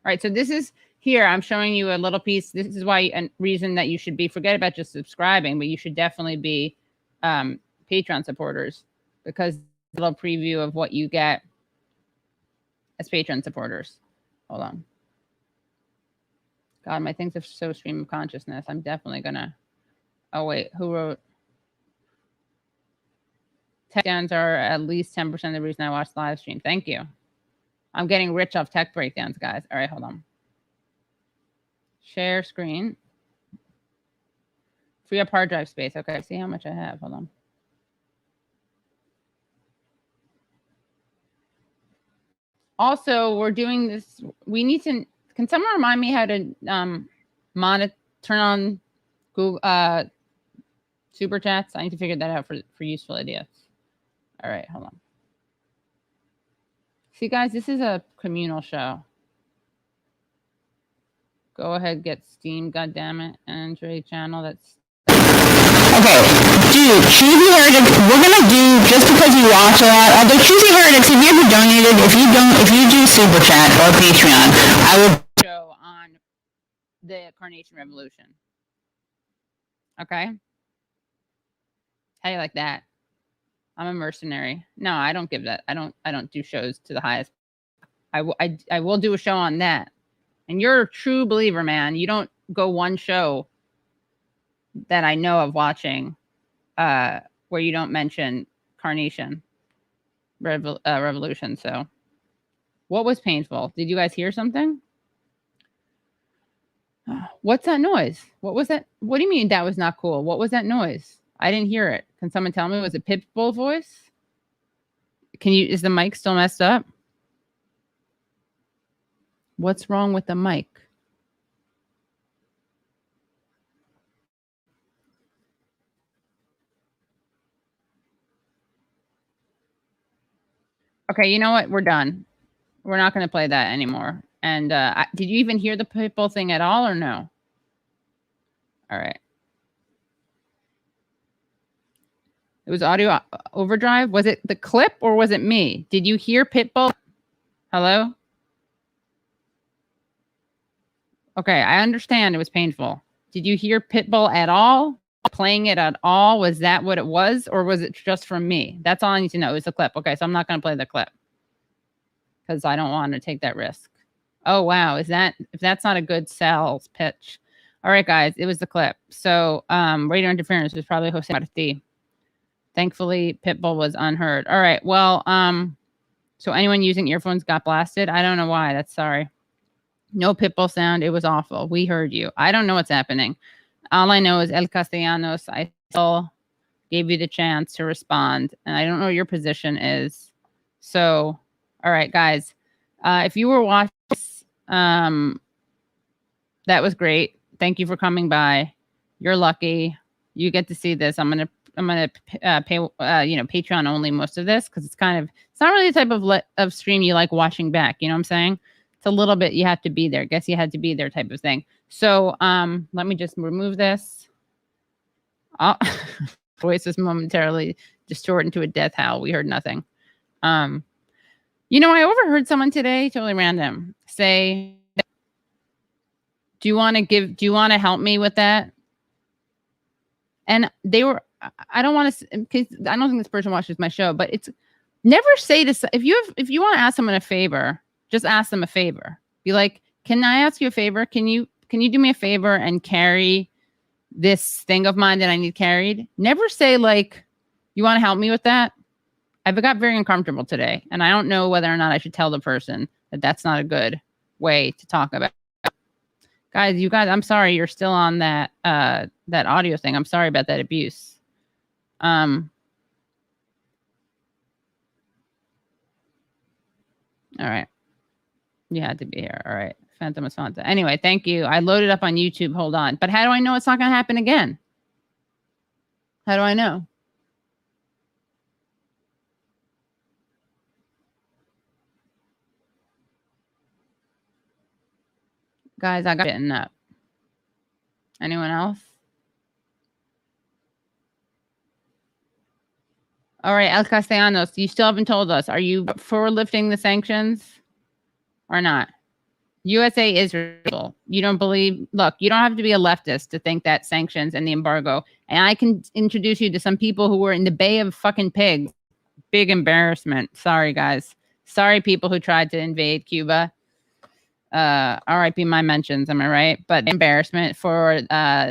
All right. So this is here. I'm showing you a little piece. This is why a reason that you should be, forget about just subscribing, but you should definitely be Patreon supporters, because a little preview of what you get as Patreon supporters. Hold on. God, my things are so stream of consciousness. I'm definitely gonna. Oh wait, who wrote? Tech breakdowns are at least 10% of the reason I watch the live stream. Thank you. I'm getting rich off tech breakdowns, guys. All right, hold on. Share screen. Free up hard drive space. Okay, see how much I have. Hold on. Also, we're doing this. We need to. Can someone remind me how to turn on Google super chats? I need to figure that out for useful idiots. All right, hold on. See, guys, this is a communal show. Go ahead, get Steam, goddammit, Andre channel. That's okay, dude, Cheesy Heretics, we're gonna do, just because you watch a lot, although Cheesy Heretics, have you ever donated? If you do Super Chat or Patreon, I will show on the Carnation Revolution. Okay? How do you like that? I'm a mercenary. No, I don't give that. I don't do shows to the highest. I will do a show on that. And you're a true believer, man. You don't go one show that I know of watching where you don't mention Carnation Revolution. So what was painful? Did you guys hear something? What's that noise? What was that? What do you mean that was not cool? What was that noise? I didn't hear it. Can someone tell me? Was it Pitbull voice? Is the mic still messed up? What's wrong with the mic? Okay, you know what? We're done. We're not going to play that anymore. And did you even hear the Pitbull thing at all or no? All right. It was audio overdrive. Was it the clip or was it me? Did you hear Pitbull? Hello? Okay, I understand it was painful. Did you hear Pitbull at all? Playing it at all? Was that what it was? Or was it just from me? That's all I need to know. It was the clip. Okay, so I'm not going to play the clip. Because I don't want to take that risk. Oh, wow. If that's not a good sales pitch. All right, guys. It was the clip. So radio interference was probably Jose Marti. Thankfully, Pitbull was unheard. All right. Well, so anyone using earphones got blasted? I don't know why. That's sorry. No Pitbull sound. It was awful. We heard you. I don't know what's happening. All I know is El Castellanos, I still gave you the chance to respond. And I don't know what your position is. So, all right, guys. If you were watching this, that was great. Thank you for coming by. You're lucky. You get to see this. I'm gonna pay Patreon only most of this because it's not really the type of stream you like watching back. You know what I'm saying? It's a little bit you have to be there. Guess you had to be there type of thing. So let me just remove this. Voice is momentarily distorted into a death howl. We heard nothing. I overheard someone today, totally random, say, do you want to help me with that? And they were, I don't want to, because I don't think this person watches my show, but it's never say to, if you want to ask someone a favor, just ask them a favor. Be like, can I ask you a favor? Can you do me a favor and carry this thing of mine that I need carried? Never say like, you want to help me with that? I got very uncomfortable today, and I don't know whether or not I should tell the person that that's not a good way to talk about. Guys, I'm sorry you're still on that audio thing. I'm sorry about that abuse. All right. You had to be here. All right. Phantom Asfanta. Anyway, thank you. I loaded up on YouTube. Hold on. But how do I know it's not going to happen again? How do I know? Guys, I got getting up. Anyone else? All right, El Castellanos, you still haven't told us. Are you for lifting the sanctions or not? USA, Israel. You don't believe, look, you don't have to be a leftist to think that sanctions and the embargo. And I can introduce you to some people who were in the Bay of fucking Pigs. Big embarrassment. Sorry, guys. Sorry, people who tried to invade Cuba. RIP my mentions, am I right? But embarrassment for for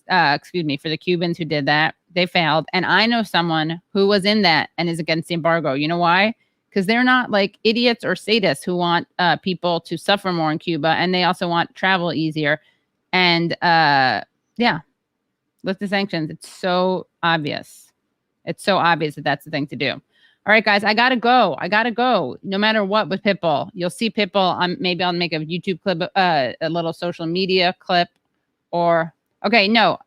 the Cubans who did that. They failed. And I know someone who was in that and is against the embargo. You know why? Because they're not like idiots or sadists who want people to suffer more in Cuba, and they also want travel easier. And lift the sanctions. It's so obvious. It's so obvious that that's the thing to do. All right, guys, I gotta go. No matter what with Pitbull, you'll see Pitbull. Maybe I'll make a YouTube clip, a little social media clip, or okay, no.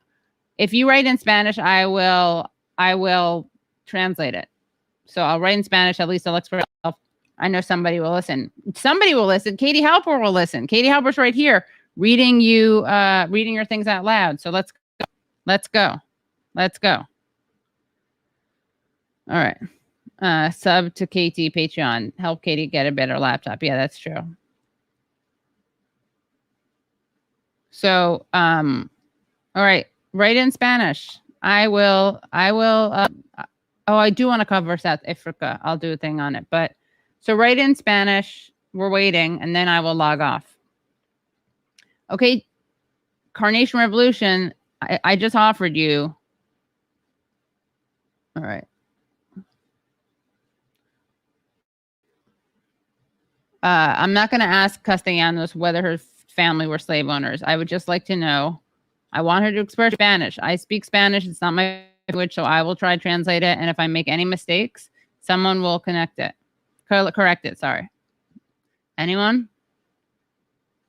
If you write in Spanish, I will translate it. So I'll write in Spanish. At least I'll express myself. I know somebody will listen. Somebody will listen. Katie Halper will listen. Katie Halper's right here, reading your things out loud. So let's go. All right. Sub to KT Patreon. Help Katie get a better laptop. Yeah, that's true. So, all right, write in Spanish. I will. Oh, I do want to cover South Africa. I'll do a thing on it. But so write in Spanish. We're waiting, and then I will log off. Okay, Carnation Revolution. I just offered you. All right. I'm not going to ask Castellanos whether her family were slave owners. I would just like to know. I want her to express Spanish. I speak Spanish. It's not my language, so I will try to translate it. And if I make any mistakes, someone will correct it. Sorry. Anyone?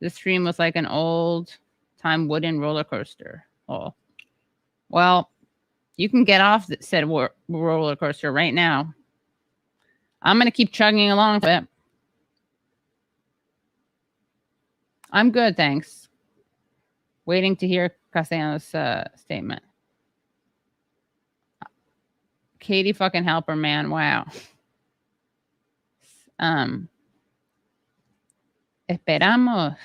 This stream was like an old time wooden roller coaster. Oh, well, you can get off said roller coaster right now. I'm going to keep chugging along with it. I'm good, thanks. Waiting to hear Castellanos' statement. Katie fucking helper, man. Wow. Esperamos.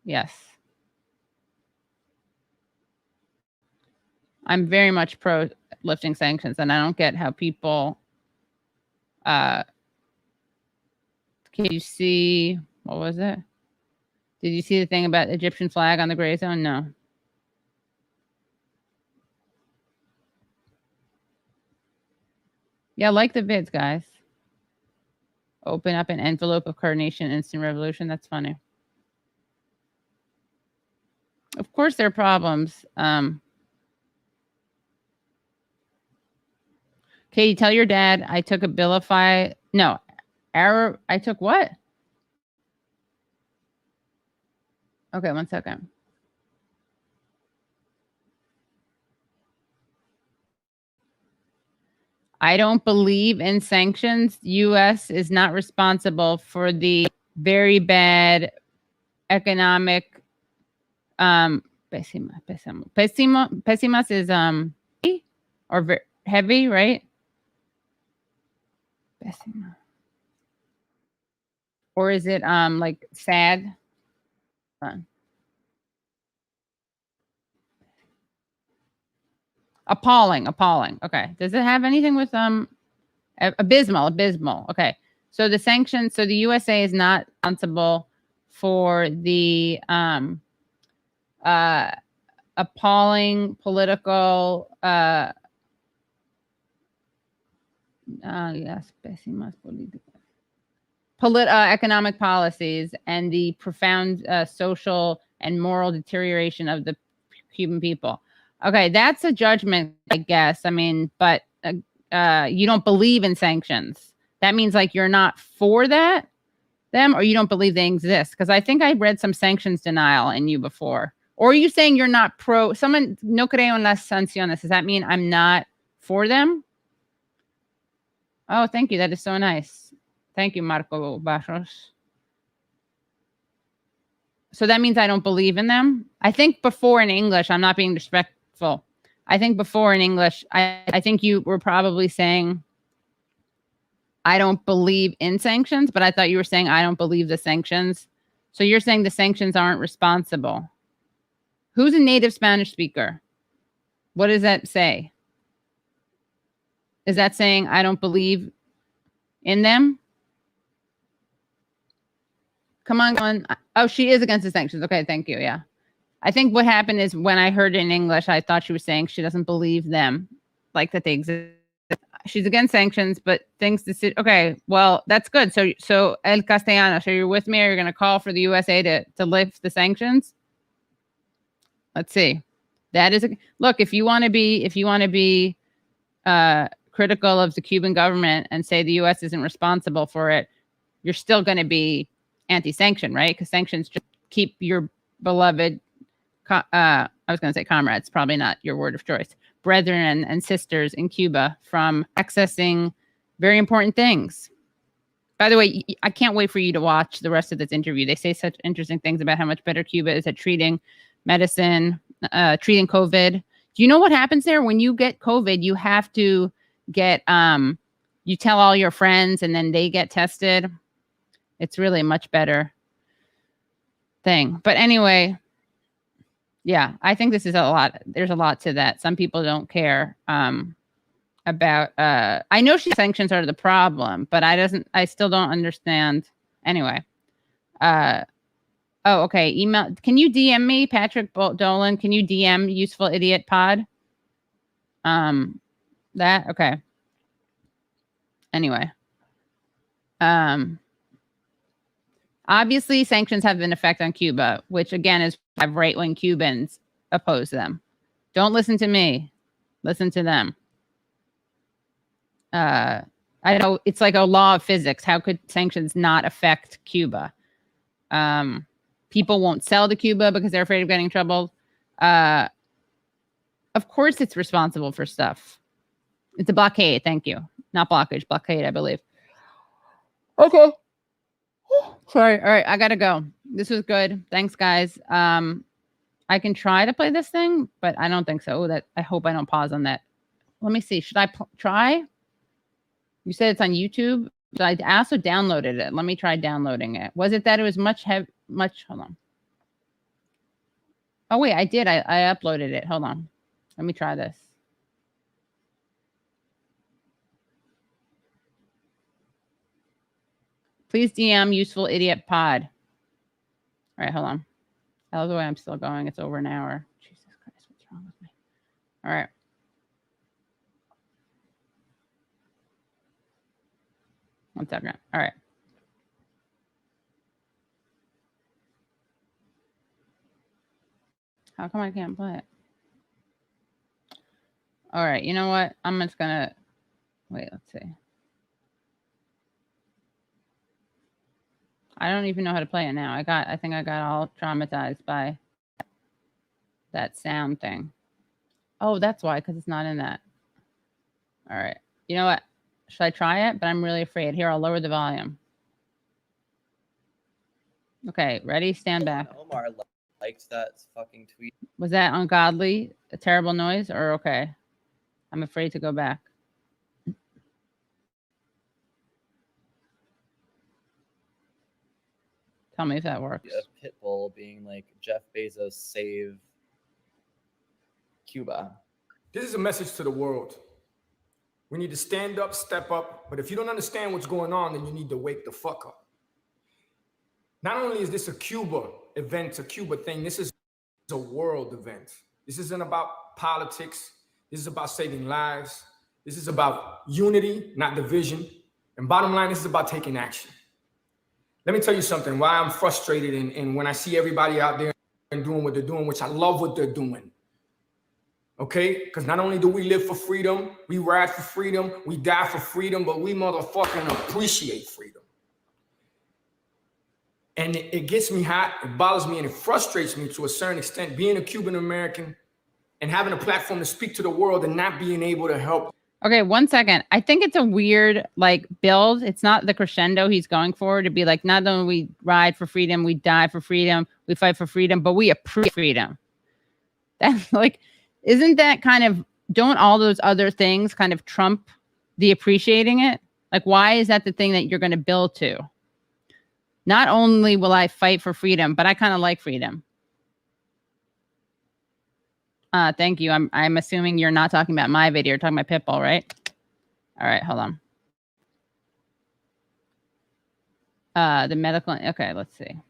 Yes. I'm very much pro lifting sanctions, and I don't get how people can you see what was it? Did you see the thing about Egyptian flag on the gray zone? No. Yeah, like the vids, guys. Open up an envelope of Carnation Instant Revolution. That's funny. Of course, there are problems. Katie, tell your dad I took Abilify. No, error. I took what? Okay, 1 second. I don't believe in sanctions. U.S. is not responsible for the very bad economic. Pésimas is or heavy, right? Pésima. Or is it like sad? Appalling. Okay. Does it have anything with abysmal? Okay. So the sanctions, so the USA is not responsible for the appalling political economic policies and the profound social and moral deterioration of the Cuban people. Okay, that's a judgment, I guess. I mean, but you don't believe in sanctions. That means like you're not for them, or you don't believe they exist. Because I think I read some sanctions denial in you before. Or are you saying you're not pro? Someone no creo en las sanciones. Does that mean I'm not for them? Oh, thank you. That is so nice. Thank you, Marco Barros. So that means I don't believe in them. I think before in English, I'm not being disrespectful. I think before in English, I think you were probably saying, I don't believe in sanctions, but I thought you were saying, I don't believe the sanctions. So you're saying the sanctions aren't responsible. Who's a native Spanish speaker? What does that say? Is that saying I don't believe in them? Come on. Oh, she is against the sanctions. Okay, thank you. Yeah. I think what happened is when I heard it in English, I thought she was saying she doesn't believe them, like that they exist. She's against sanctions, but thinks the okay, well, that's good. So El Castellano, so you're with me, or you're going to call for the USA to lift the sanctions? Let's see. That is look. If you want to be critical of the Cuban government and say the U.S. isn't responsible for it, you're still going to be anti-sanction, right? Because sanctions just keep your beloved, I was going to say comrades, probably not your word of choice, brethren and sisters in Cuba from accessing very important things. By the way, I can't wait for you to watch the rest of this interview. They say such interesting things about how much better Cuba is at treating medicine, treating COVID. Do you know what happens there? When you get COVID, you have to get, you tell all your friends and then they get tested. It's really a much better thing. But anyway, Yeah, I think this is a lot. There's a lot to that. Some people don't care about. I know sanctions are the problem, but I still don't understand. Anyway. Oh, okay. Email. Can you DM me, Patrick Dolan? Can you DM Useful Idiot Pod? That okay. Anyway. Obviously, sanctions have an effect on Cuba, which again is why right-wing Cubans oppose them. Don't listen to me. Listen to them. I know it's like a law of physics. How could sanctions not affect Cuba? People won't sell to Cuba because they're afraid of getting in trouble. Of course, it's responsible for stuff. It's a blockade. Thank you. Not blockage. Blockade, I believe. Okay. Sorry. All right. I got to go. This was good. Thanks, guys. I can try to play this thing, but I don't think so. I hope I don't pause on that. Let me see. Should I try? You said it's on YouTube. So I also downloaded it. Let me try downloading it. Was it that it was much? Hold on. Oh, wait. I did. I uploaded it. Hold on. Let me try this. Please DM Useful Idiot Pod. All right, hold on. Hell, the way I'm still going. It's over an hour. Jesus Christ, what's wrong with me? All right. One second. All right. How come I can't play it? All right. You know what? I'm just gonna wait. Let's see. I don't even know how to play it now. I think I got all traumatized by that sound thing. Oh, that's why, because it's not in that. All right. You know what? Should I try it? But I'm really afraid. Here, I'll lower the volume. Okay, ready? Stand back. Omar liked that fucking tweet. Was that ungodly, a terrible noise, or okay? I'm afraid to go back. Tell me if that works. A Pitbull being like, Jeff Bezos save Cuba. This is a message to the world. We need to stand up, step up. But if you don't understand what's going on, then you need to wake the fuck up. Not only is this a Cuba event, a Cuba thing, this is a world event. This isn't about politics. This is about saving lives. This is about unity, not division. And bottom line, this is about taking action. Let me tell you something, why I'm frustrated and when I see everybody out there and doing what they're doing, which I love what they're doing. Okay? Because not only do we live for freedom, we ride for freedom, we die for freedom, but we motherfucking appreciate freedom. And it gets me hot, it bothers me, and it frustrates me to a certain extent, being a Cuban American and having a platform to speak to the world and not being able to help. Okay, 1 second. I think it's a weird build. It's not the crescendo he's going for to be like, not only we ride for freedom, we die for freedom, we fight for freedom, but we appreciate freedom. That's isn't that kind of, don't all those other things kind of trump the appreciating it? Why is that the thing that you're going to build to? Not only will I fight for freedom, but I kind of like freedom. Thank you. I'm assuming you're not talking about my video. You're talking about Pitbull, right? All right, hold on. The medical. Okay, let's see.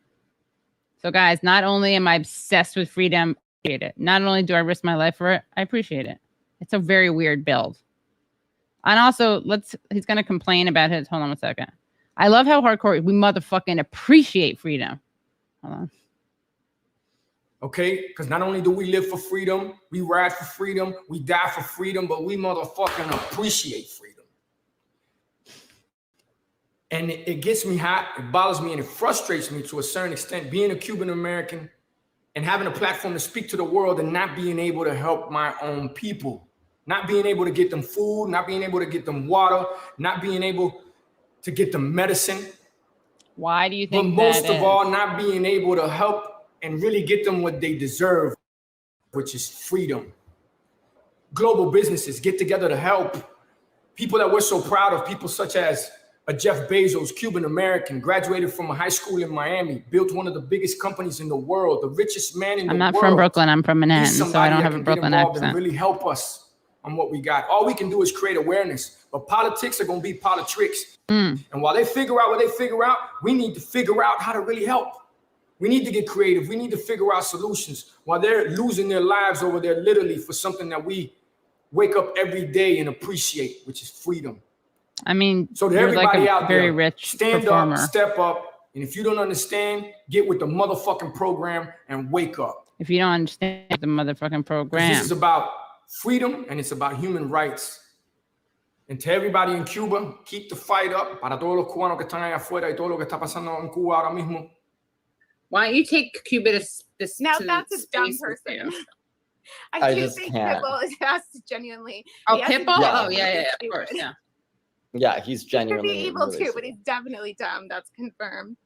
So, guys, not only am I obsessed with freedom, I appreciate it. Not only do I risk my life for it, I appreciate it. It's a very weird build. And also, he's going to complain about his. Hold on 1 second. I love how hardcore we motherfucking appreciate freedom. Hold on. Okay? Because not only do we live for freedom, we ride for freedom, we die for freedom, but we motherfucking appreciate freedom. And it gets me hot, it bothers me, and it frustrates me to a certain extent, being a Cuban American and having a platform to speak to the world and not being able to help my own people. Not being able to get them food, not being able to get them water, not being able to get them medicine. Why do you think but most of all, not being able to help and really get them what they deserve, which is freedom. Global businesses get together to help people that we're so proud of, people such as a Jeff Bezos, Cuban American, graduated from a high school in Miami, built one of the biggest companies in the world, the richest man in the world. I'm not from Brooklyn. I'm from Manhattan, so I don't have a Brooklyn accent. And really help us on what we got. All we can do is create awareness, but politics are going to be politics. And while they figure out what they figure out, we need to figure out how to really help. We need to get creative. We need to figure out solutions while they're losing their lives over there literally for something that we wake up every day and appreciate, which is freedom. I mean, so to you're everybody like a out very there, rich stand performer. up, step up, and if you don't understand, get with the motherfucking program and wake up. If you don't understand the motherfucking program. This is about freedom and it's about human rights. And to everybody in Cuba, keep the fight up. Para todos los cubanos que están allá afuera y todo lo que está pasando en Cuba ahora mismo. Why don't you take Cuba to this? Now to that's a dumb space with person. you? I do just think can't. Pitbull has genuinely. Oh, he has a Pitbull? genuine Oh, yeah, of stupid. course, yeah. Yeah, he's He could genuinely be evil really too, stupid. but he's definitely dumb. That's confirmed.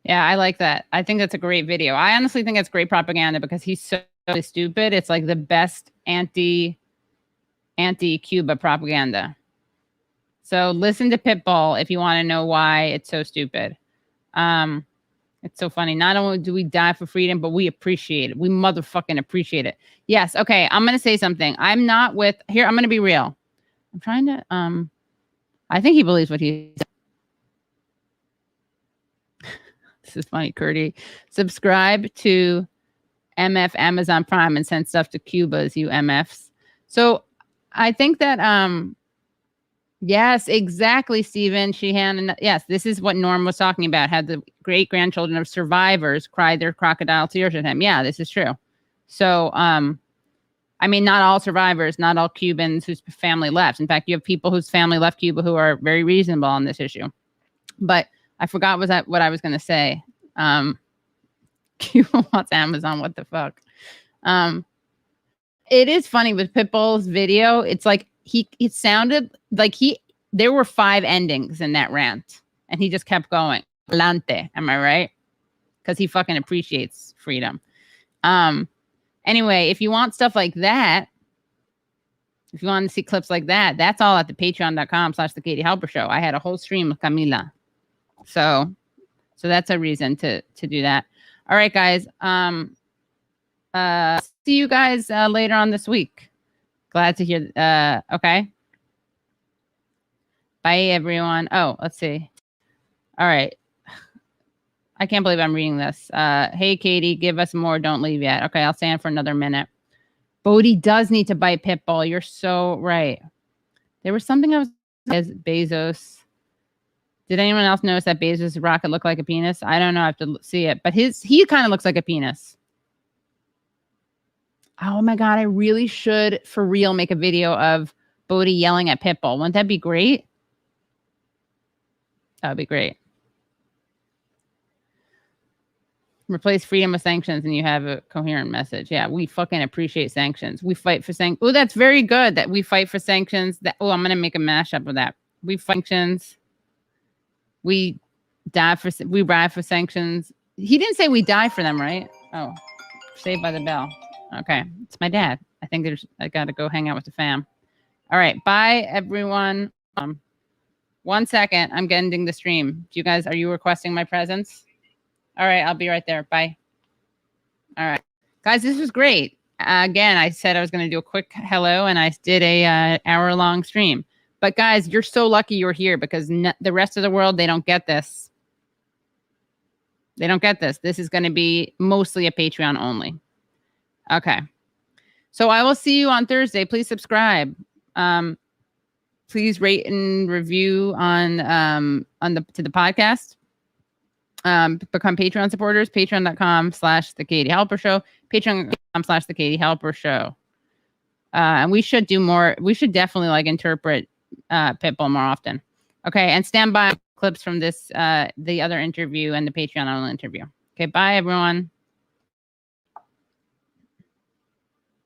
Yeah, I like that. I think that's a great video. I honestly think it's great propaganda because he's so stupid. It's like the best anti-Cuba propaganda. So listen to Pitbull if you want to know why it's so stupid. It's so funny. Not only do we die for freedom, but we appreciate it. We motherfucking appreciate it. Yes. Okay. I'm going to say something. I'm not with here. I'm going to be real. I'm trying to, I think he believes what he said. This is funny, Curdy. Subscribe to MF Amazon Prime and send stuff to Cuba's, you MFs. So I think that, yes, exactly, Stephen Sheehan. And yes, this is what Norm was talking about. Had the great-grandchildren of survivors cried their crocodile tears at him. Yeah, this is true. So, I mean, not all survivors, not all Cubans whose family left. In fact, you have people whose family left Cuba who are very reasonable on this issue. But I forgot what I was going to say. Cuba wants Amazon. What the fuck? It is funny with Pitbull's video. It's like it sounded like there were 5 endings in that rant, and he just kept going. Lante, am I right? Because he fucking appreciates freedom. Anyway, if you want stuff like that, if you want to see clips like that, that's all at the patreon.com/the Katie Halper Show. I had a whole stream with Camila. So that's a reason to do that. All right, guys. See you guys later on this week. Glad to hear. Okay. Bye, everyone. Oh, let's see. All right. I can't believe I'm reading this. Hey, Katie, give us more. Don't leave yet. Okay, I'll stand for another minute. Bodhi does need to bite Pitbull. You're so right. There was something I was as Bezos. Did anyone else notice that Bezos' rocket looked like a penis? I don't know. I have to see it. But he kind of looks like a penis. Oh, my God. I really should, for real, make a video of Bodhi yelling at Pitbull. Wouldn't that be great? That would be great. Replace freedom with sanctions and you have a coherent message. Yeah, we fucking appreciate sanctions. We fight for sanctions. Oh, that's very good that we fight for sanctions. I'm going to make a mashup of that. We fight sanctions. We ride for sanctions. He didn't say we die for them, right? Oh, Saved by the Bell. Okay, it's my dad. I think I got to go hang out with the fam. All right, bye, everyone. 1 second. I'm ending the stream. Are you requesting my presence? All right, I'll be right there. Bye. All right. Guys, this was great. Again, I said I was going to do a quick hello, and I did a hour-long stream. But guys, you're so lucky you're here because the rest of the world, they don't get this. They don't get this. This is going to be mostly a Patreon only. Okay. So I will see you on Thursday. Please subscribe. Please rate and review to the podcast. Become Patreon supporters. Patreon.com/the Katie Halper Show. Patreon.com/the Katie Halper Show. And we should do more. We should definitely interpret Pitbull more often. Okay, and stand by clips from this the other interview and the Patreon only interview. Okay, bye everyone.